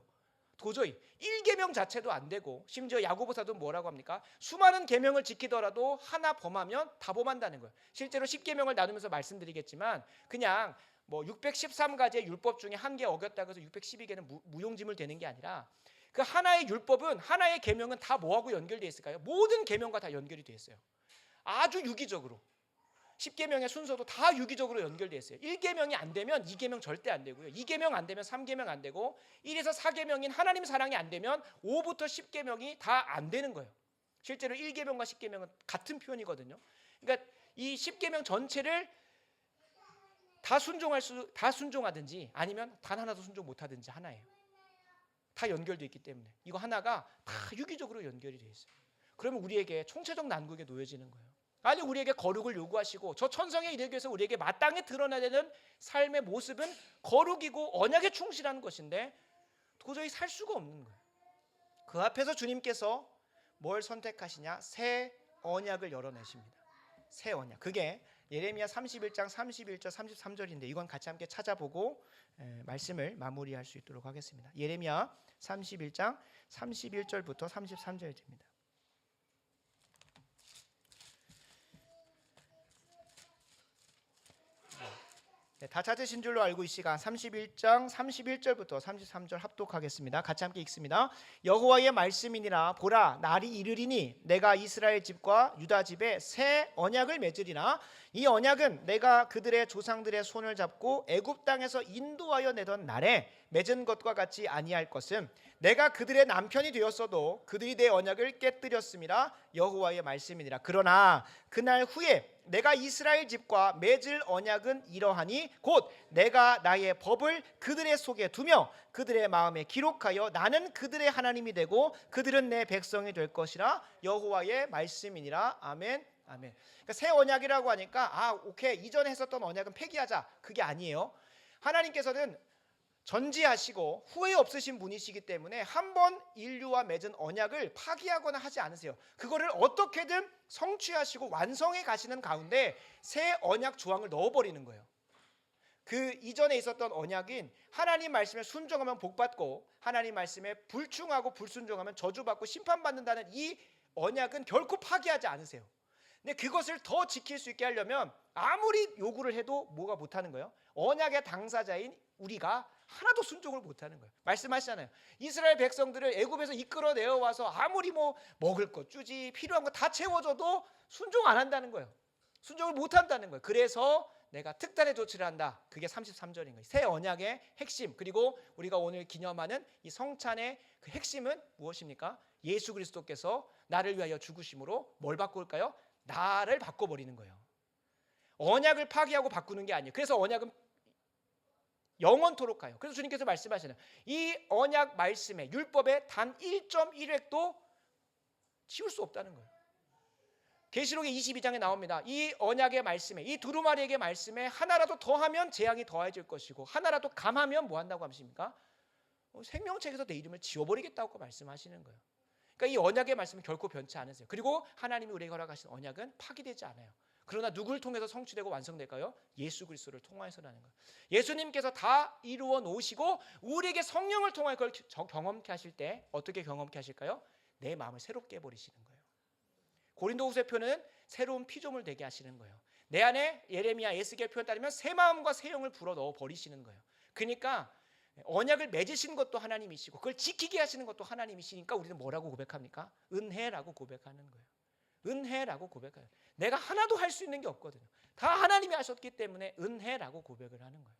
도저히 1계명 자체도 안 되고, 심지어 야고보서도 뭐라고 합니까? 수많은 계명을 지키더라도 하나 범하면 다 범한다는 거예요. 실제로 10계명을 나누면서 말씀드리겠지만 그냥 뭐 613가지의 율법 중에 한 개 어겼다고 해서 612개는 무용지물 되는 게 아니라 그 하나의 율법은, 하나의 계명은 다 뭐하고 연결되어 있을까요? 모든 계명과 다 연결이 되어 있어요. 아주 유기적으로. 10계명의 순서도 다 유기적으로 연결되어 있어요. 1계명이 안 되면 2계명 절대 안 되고요. 2계명 안 되면 3계명 안 되고, 1에서 4계명인 하나님 사랑이 안 되면 5부터 10계명이 다 안 되는 거예요. 실제로 1계명과 10계명은 같은 표현이거든요. 그러니까 이 10계명 전체를 다 순종하든지 아니면 단 하나도 순종 못 하든지 하나예요. 다 연결되어 있기 때문에 이거 하나가 다 유기적으로 연결이 되어 있어요. 그러면 우리에게 총체적 난국에 놓여지는 거예요. 아니 우리에게 거룩을 요구하시고 저 천성에 이르기 위해서 우리에게 마땅히 드러나야 되는 삶의 모습은 거룩이고 언약에 충실하는 것인데 도저히 살 수가 없는 거예요. 그 앞에서 주님께서 뭘 선택하시냐? 새 언약을 열어내십니다. 새 언약. 그게 예레미야 31장 31절 33절인데 이건 같이 함께 찾아보고 말씀을 마무리할 수 있도록 하겠습니다. 예레미야 31장 31절부터 33절입니다. 다 찾으신 줄로 알고 이 시간 31장 31절부터 33절 합독하겠습니다. 같이 함께 읽습니다. 여호와의 말씀이니라. 보라 날이 이르리니 내가 이스라엘 집과 유다 집에 새 언약을 맺으리나 이 언약은 내가 그들의 조상들의 손을 잡고 애굽 땅에서 인도하여 내던 날에 맺은 것과 같이 아니할 것은 내가 그들의 남편이 되었어도 그들이 내 언약을 깨뜨렸음이라 여호와의 말씀이니라. 그러나 그날 후에 내가 이스라엘 집과 맺을 언약은 이러하니 곧 내가 나의 법을 그들의 속에 두며 그들의 마음에 기록하여 나는 그들의 하나님이 되고 그들은 내 백성이 될 것이라 여호와의 말씀이니라. 아멘. 아멘. 그러니까 새 언약이라고 하니까 오케이, 이전에 했었던 언약은 폐기하자, 그게 아니에요. 하나님께서는 전지하시고 후회 없으신 분이시기 때문에 한 번 인류와 맺은 언약을 파기하거나 하지 않으세요. 그거를 어떻게든 성취하시고 완성해 가시는 가운데 새 언약 조항을 넣어버리는 거예요. 그 이전에 있었던 언약인 하나님 말씀에 순종하면 복받고 하나님 말씀에 불충하고 불순종하면 저주받고 심판받는다는 이 언약은 결코 파기하지 않으세요. 근데 그것을 더 지킬 수 있게 하려면 아무리 요구를 해도 뭐가 못하는 거예요? 언약의 당사자인 우리가 하나도 순종을 못하는 거예요. 말씀하시잖아요. 이스라엘 백성들을 애굽에서 이끌어내어 와서 아무리 먹을 것, 쭈지, 필요한 거 다 채워줘도 순종 안 한다는 거예요. 순종을 못한다는 거예요. 그래서 내가 특단의 조치를 한다. 그게 33절인 거예요. 새 언약의 핵심, 그리고 우리가 오늘 기념하는 이 성찬의 그 핵심은 무엇입니까? 예수 그리스도께서 나를 위하여 죽으심으로 뭘 바꿀까요? 나를 바꿔버리는 거예요. 언약을 파기하고 바꾸는 게 아니에요. 그래서 언약은 영원토록 가요. 그래서 주님께서 말씀하시는 이 언약 말씀에 율법의 단 1.1획도 치울 수 없다는 거예요. 계시록의 22장에 나옵니다. 이 언약의 말씀에, 이 두루마리에게 말씀에 하나라도 더하면 재앙이 더해질 것이고 하나라도 감하면 뭐 한다고 하십니까? 생명책에서 내 이름을 지워버리겠다고 말씀하시는 거예요. 그러니까 이 언약의 말씀은 결코 변치 않으세요. 그리고 하나님이 우리에게 허락하신 언약은 파기되지 않아요. 그러나 누구를 통해서 성취되고 완성될까요? 예수 그리스도를 통하여서라는 거예요. 예수님께서 다 이루어 놓으시고 우리에게 성령을 통하여 그걸 경험케 하실 때 어떻게 경험케 하실까요? 내 마음을 새롭게 해버리시는 거예요. 고린도후서표는 새로운 피조물 되게 하시는 거예요. 내 안에 예레미야, 에스겔 표현 따르면 새 마음과 새 영을 불어 넣어 버리시는 거예요. 그러니까 언약을 맺으신 것도 하나님이시고 그걸 지키게 하시는 것도 하나님이시니까 우리는 뭐라고 고백합니까? 은혜라고 고백하는 거예요. 은혜라고 고백해요. 내가 하나도 할 수 있는 게 없거든요. 다 하나님이 하셨기 때문에 은혜라고 고백을 하는 거예요.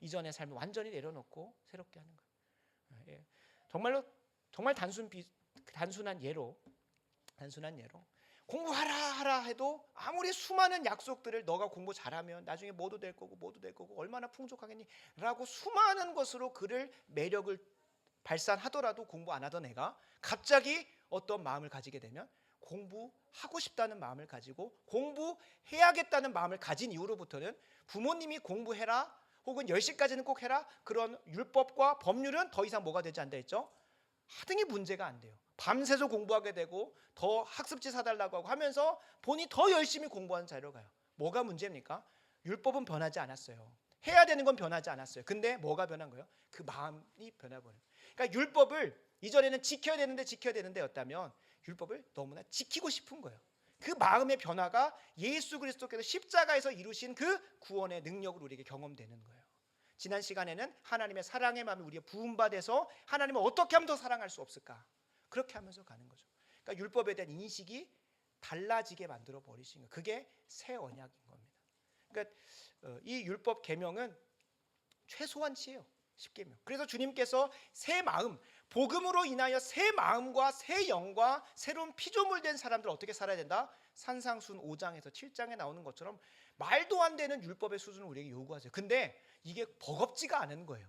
이전의 삶을 완전히 내려놓고 새롭게 하는 거예요. 정말로 정말 단순한 예로 공부하라 해도 아무리 수많은 약속들을 너가 공부 잘하면 나중에 뭐도 될 거고 얼마나 풍족하겠니? 라고 수많은 것으로 그를 매력을 발산하더라도 공부 안 하던 애가 갑자기 어떤 마음을 가지게 되면 공부하고 싶다는 마음을 가지고 공부해야겠다는 마음을 가진 이후로부터는 부모님이 공부해라 혹은 10시까지는 꼭 해라 그런 율법과 법률은 더 이상 뭐가 되지 않다 했죠? 하등이 문제가 안 돼요. 밤새서 공부하게 되고 더 학습지 사달라고 하고 하면서 본인이 더 열심히 공부하는 자리로 가요. 뭐가 문제입니까? 율법은 변하지 않았어요. 해야 되는 건 변하지 않았어요. 근데 뭐가 변한 거예요? 그 마음이 변해버려요. 그러니까 율법을 이전에는 지켜야 되는데 였다면 율법을 너무나 지키고 싶은 거예요. 그 마음의 변화가 예수 그리스도께서 십자가에서 이루신 그 구원의 능력으로 우리에게 경험되는 거예요. 지난 시간에는 하나님의 사랑의 마음이 우리의 부음받아서 하나님을 어떻게 하면 더 사랑할 수 없을까? 그렇게 하면서 가는 거죠. 그러니까 율법에 대한 인식이 달라지게 만들어 버리신 거예요. 그게 새 언약인 겁니다. 그러니까 이 율법 계명은 최소한치예요. 10계명. 그래서 주님께서 새 마음, 복음으로 인하여 새 마음과 새 영과 새로운 피조물 된 사람들 어떻게 살아야 된다? 산상순 5장에서 7장에 나오는 것처럼 말도 안 되는 율법의 수준을 우리에게 요구하세요. 근데 이게 버겁지가 않은 거예요.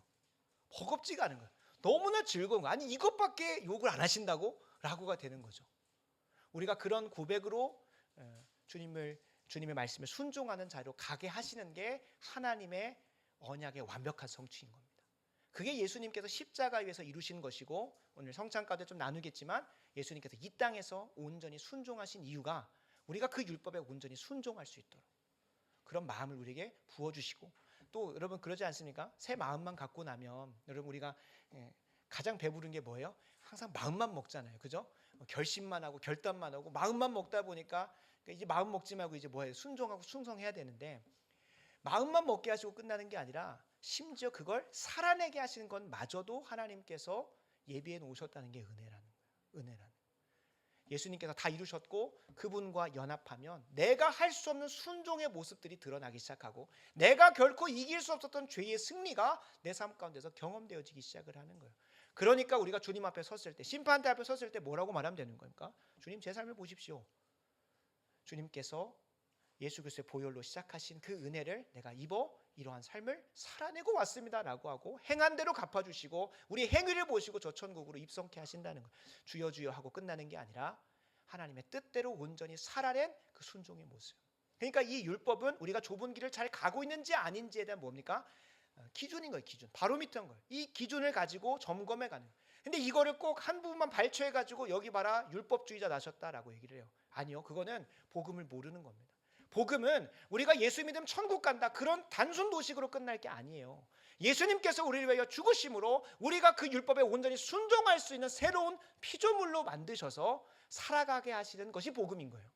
버겁지가 않은 거예요. 너무나 즐거운 거. 아니 이것밖에 요구를 안 하신다고? 라고가 되는 거죠. 우리가 그런 고백으로 주님의 말씀에 순종하는 자리로 가게 하시는 게 하나님의 언약의 완벽한 성취인 겁니다. 그게 예수님께서 십자가 위에서 이루신 것이고 오늘 성찬가도 좀 나누겠지만 예수님께서 이 땅에서 온전히 순종하신 이유가 우리가 그 율법에 온전히 순종할 수 있도록 그런 마음을 우리에게 부어주시고 또 여러분 그러지 않습니까? 새 마음만 갖고 나면 여러분 우리가 가장 배부른 게 뭐예요? 항상 마음만 먹잖아요. 그죠? 결심만 하고 결단만 하고 마음만 먹다 보니까 이제 마음 먹지 말고 이제 뭐예요? 순종하고 충성해야 되는데 마음만 먹게 하시고 끝나는 게 아니라 심지어 그걸 살아내게 하시는 건 마저도 하나님께서 예비해 놓으셨다는 게 은혜라는 거예요. 은혜라는. 예수님께서 다 이루셨고 그분과 연합하면 내가 할 수 없는 순종의 모습들이 드러나기 시작하고 내가 결코 이길 수 없었던 죄의 승리가 내 삶 가운데서 경험되어지기 시작을 하는 거예요. 그러니까 우리가 주님 앞에 섰을 때, 심판대 앞에 섰을 때 뭐라고 말하면 되는 겁니까? 주님, 제 삶을 보십시오. 주님께서 예수 그리스도의 보혈로 시작하신 그 은혜를 내가 입어 이러한 삶을 살아내고 왔습니다 라고 하고 행한 대로 갚아주시고 우리 행위를 보시고 저 천국으로 입성케 하신다는 거예요. 주여 주여 하고 끝나는 게 아니라 하나님의 뜻대로 온전히 살아낸 그 순종의 모습. 그러니까 이 율법은 우리가 좁은 길을 잘 가고 있는지 아닌지에 대한 뭡니까? 기준인 거예요. 기준. 바로미터인 거예요. 이 기준을 가지고 점검해 가는 거예요. 근데 이거를 꼭 한 부분만 발췌해 가지고 여기 봐라 율법주의자 나셨다라고 얘기를 해요. 아니요, 그거는 복음을 모르는 겁니다. 복음은 우리가 예수 믿으면 천국 간다 그런 단순 도식으로 끝날 게 아니에요. 예수님께서 우리를 위하여 죽으심으로 우리가 그 율법에 온전히 순종할 수 있는 새로운 피조물로 만드셔서 살아가게 하시는 것이 복음인 거예요.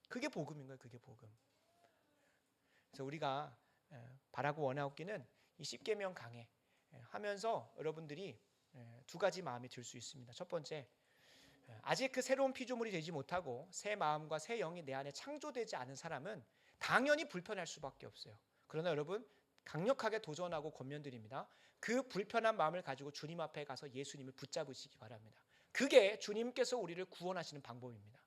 그게 복음인 거예요. 그게 복음. 그래서 우리가 바라고 원하옵기는 이 십계명 강해 하면서 여러분들이 두 가지 마음이 들 수 있습니다. 첫 번째, 아직 그 새로운 피조물이 되지 못하고 새 마음과 새 영이 내 안에 창조되지 않은 사람은 당연히 불편할 수밖에 없어요. 그러나 여러분, 강력하게 도전하고 권면드립니다. 그 불편한 마음을 가지고 주님 앞에 가서 예수님을 붙잡으시기 바랍니다. 그게 주님께서 우리를 구원하시는 방법입니다.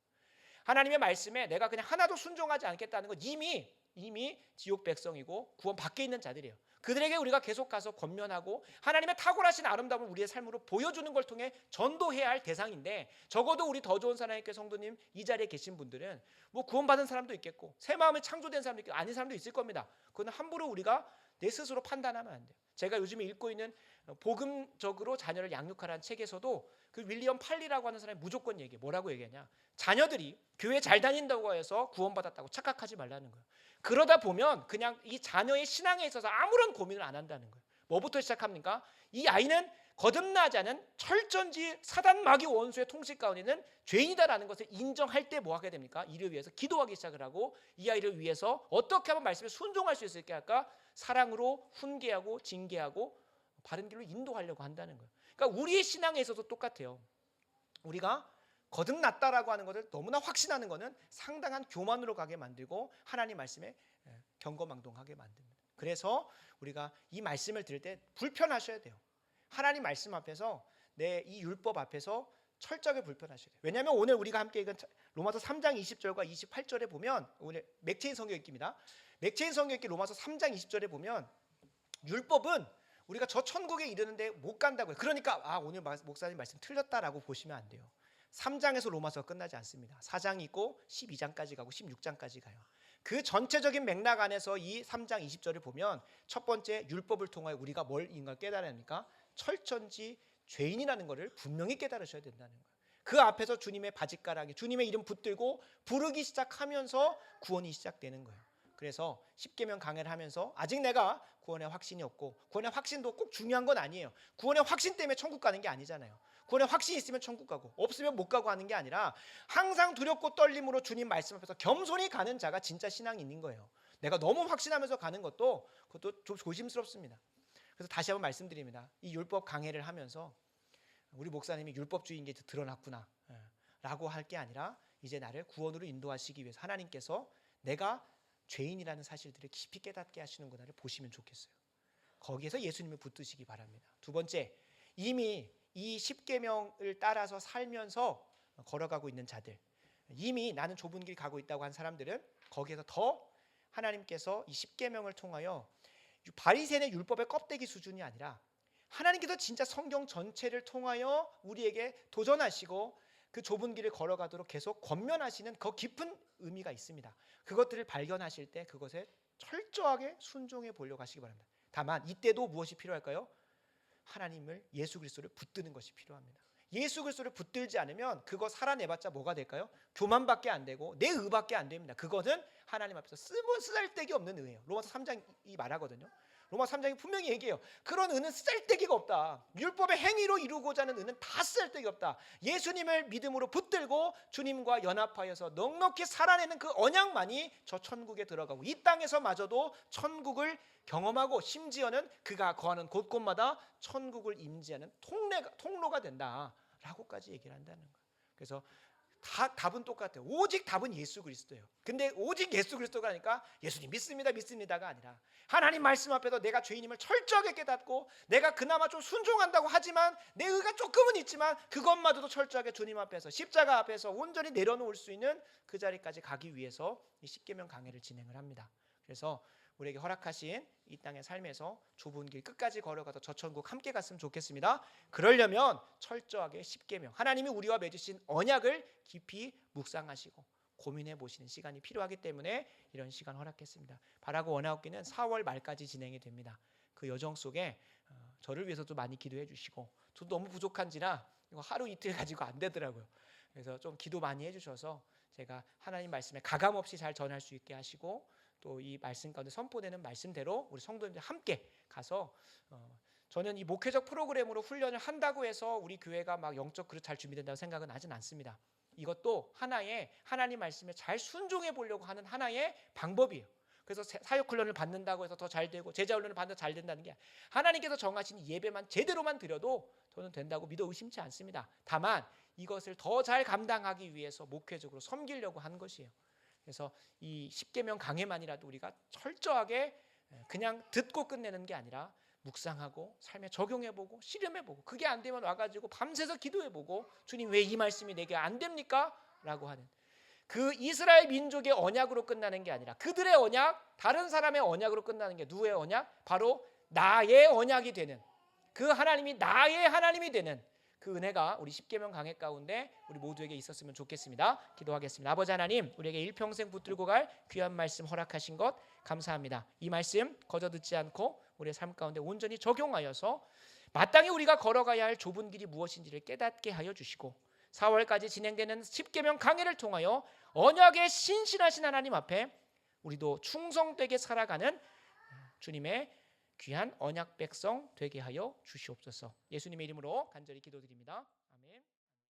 하나님의 말씀에 내가 그냥 하나도 순종하지 않겠다는 건 이미 지옥 백성이고 구원 밖에 있는 자들이에요. 그들에게 우리가 계속 가서 권면하고 하나님의 탁월하신 아름다움을 우리의 삶으로 보여주는 걸 통해 전도해야 할 대상인데, 적어도 우리 더 좋은 사나이교회 성도님 이 자리에 계신 분들은 뭐 구원받은 사람도 있겠고 새 마음에 창조된 사람도 있고 아닌 사람도 있을 겁니다. 그건 함부로 우리가 내 스스로 판단하면 안 돼요. 제가 요즘에 읽고 있는 복음적으로 자녀를 양육하라는 책에서도 그 윌리엄 팔리라고 하는 사람이 무조건 얘기해. 뭐라고 얘기하냐? 자녀들이 교회 잘 다닌다고 해서 구원받았다고 착각하지 말라는 거예요. 그러다 보면 그냥 이 자녀의 신앙에 있어서 아무런 고민을 안 한다는 거예요. 뭐부터 시작합니까? 이 아이는 거듭나지 않은 철전지 사단 마귀 원수의 통치 가운데는 죄인이다라는 것을 인정할 때 뭐 하게 됩니까? 이를 위해서 기도하기 시작을 하고 이 아이를 위해서 어떻게 하면 말씀에 순종할 수 있을까 할까? 사랑으로 훈계하고 징계하고 바른 길로 인도하려고 한다는 거예요. 그러니까 우리의 신앙에 있어서 똑같아요. 우리가 거듭났다라고 하는 것을 너무나 확신하는 것은 상당한 교만으로 가게 만들고 하나님 말씀에 경거망동하게 만듭니다. 그래서 우리가 이 말씀을 들을 때 불편하셔야 돼요. 하나님 말씀 앞에서 내 이 율법 앞에서 철저하게 불편하셔야 돼요. 왜냐하면 오늘 우리가 함께 읽은 로마서 3장 20절과 28절에 보면, 오늘 맥체인 성경 읽기입니다. 맥체인 성경 읽기 로마서 3장 20절에 보면 율법은 우리가 저 천국에 이르는데 못 간다고요. 그러니까 오늘 목사님 말씀 틀렸다라고 보시면 안 돼요. 3장에서 로마서가 끝나지 않습니다. 4장이 있고 12장까지 가고 16장까지 가요. 그 전체적인 맥락 안에서 이 3장 20절을 보면 첫 번째, 율법을 통하여 우리가 뭘 인걸 깨달아야 합니까? 철천지 죄인이라는 것을 분명히 깨달으셔야 된다는 거예요. 그 앞에서 주님의 바짓가랑이, 주님의 이름 붙들고 부르기 시작하면서 구원이 시작되는 거예요. 그래서 십계명 강해를 하면서 아직 내가 구원의 확신이 없고, 구원의 확신도 꼭 중요한 건 아니에요. 구원의 확신 때문에 천국 가는 게 아니잖아요. 구원의 확신이 있으면 천국 가고 없으면 못 가고 하는 게 아니라 항상 두렵고 떨림으로 주님 말씀 앞에서 겸손히 가는 자가 진짜 신앙이 있는 거예요. 내가 너무 확신하면서 가는 그것도 좀 조심스럽습니다. 그래서 다시 한번 말씀드립니다. 이 율법 강해를 하면서 우리 목사님이 율법주의인 게 드러났구나 라고 할 게 아니라 이제 나를 구원으로 인도하시기 위해서 하나님께서 내가 죄인이라는 사실들을 깊이 깨닫게 하시는구나를 보시면 좋겠어요. 거기에서 예수님을 붙드시기 바랍니다. 두 번째, 이미 이 십계명을 따라서 살면서 걸어가고 있는 자들, 이미 나는 좁은 길 가고 있다고 한 사람들은 거기에서 더 하나님께서 이 십계명을 통하여 바리새인의 율법의 껍데기 수준이 아니라 하나님께서 진짜 성경 전체를 통하여 우리에게 도전하시고 그 좁은 길을 걸어가도록 계속 권면하시는 그 깊은 의미가 있습니다. 그것들을 발견하실 때 그것에 철저하게 순종해 보려고 하시기 바랍니다. 다만 이때도 무엇이 필요할까요? 하나님을, 예수 그리스도를 붙드는 것이 필요합니다. 예수 그리스도를 붙들지 않으면 그거 살아내봤자 뭐가 될까요? 교만밖에 안 되고 내 의밖에 안 됩니다. 그것은 하나님 앞에서 쓰잘데기 없는 의예요. 로마서 3장이 말하거든요. 로마서 3장이 분명히 얘기해요. 그런 의는 쓰잘데기가 없다. 율법의 행위로 이루고자 하는 의는 다 쓰잘데기 없다. 예수님을 믿음으로 붙들고 주님과 연합하여서 넉넉히 살아내는 그 언약만이 저 천국에 들어가고 이 땅에서마저도 천국을 경험하고 심지어는 그가 거하는 곳곳마다 천국을 임재하는 통로가 된다라고까지 얘기를 한다는 거예요. 그래서 답은 똑같아요. 오직 답은 예수 그리스도예요. 근데 오직 예수 그리스도가 하니까 예수님 믿습니다가 아니라 하나님 말씀 앞에서 내가 죄인임을 철저하게 깨닫고 내가 그나마 좀 순종한다고 하지만 내 의가 조금은 있지만 그것마저도 철저하게 주님 앞에서 십자가 앞에서 온전히 내려놓을 수 있는 그 자리까지 가기 위해서 이 십계명 강해를 진행을 합니다. 그래서 우리에게 허락하신 이 땅의 삶에서 좁은 길 끝까지 걸어가서 저 천국 함께 갔으면 좋겠습니다. 그러려면 철저하게 십계명 하나님이 우리와 맺으신 언약을 깊이 묵상하시고 고민해 보시는 시간이 필요하기 때문에 이런 시간 허락했습니다. 바라고 원하옵기는 4월 말까지 진행이 됩니다. 그 여정 속에 저를 위해서도 많이 기도해 주시고 저도 너무 부족한지라 이거 하루 이틀 가지고 안 되더라고요. 그래서 좀 기도 많이 해주셔서 제가 하나님 말씀에 가감 없이 잘 전할 수 있게 하시고 또 이 말씀 가운데 선포되는 말씀대로 우리 성도님들 함께 가서 저는 이 목회적 프로그램으로 훈련을 한다고 해서 우리 교회가 막 영적 그릇 잘 준비된다고 생각은 하진 않습니다. 이것도 하나의 하나님 말씀에 잘 순종해 보려고 하는 하나의 방법이에요. 그래서 사역 훈련을 받는다고 해서 더 잘 되고 제자 훈련을 받는다고 잘 된다는 게 하나님께서 정하신 예배만 제대로만 드려도 저는 된다고 믿어 의심치 않습니다. 다만 이것을 더 잘 감당하기 위해서 목회적으로 섬기려고 하는 것이에요. 그래서 이 십계명 강해만이라도 우리가 철저하게 그냥 듣고 끝내는 게 아니라 묵상하고 삶에 적용해보고 실험해보고 그게 안 되면 와가지고 밤새서 기도해보고 주님 왜 이 말씀이 내게 안 됩니까? 라고 하는 그 이스라엘 민족의 언약으로 끝나는 게 아니라 그들의 언약 다른 사람의 언약으로 끝나는 게 누구의 언약? 바로 나의 언약이 되는 그 하나님이 나의 하나님이 되는 그 은혜가 우리 십계명 강해 가운데 우리 모두에게 있었으면 좋겠습니다. 기도하겠습니다. 아버지 하나님 우리에게 일평생 붙들고 갈 귀한 말씀 허락하신 것 감사합니다. 이 말씀 거저 듣지 않고 우리의 삶 가운데 온전히 적용하여서 마땅히 우리가 걸어가야 할 좁은 길이 무엇인지를 깨닫게 하여 주시고 4월까지 진행되는 십계명 강해를 통하여 언약에 신실하신 하나님 앞에 우리도 충성되게 살아가는 주님의 귀한 언약 백성 되게 하여 주시옵소서. 예수님의 이름으로 간절히 기도드립니다.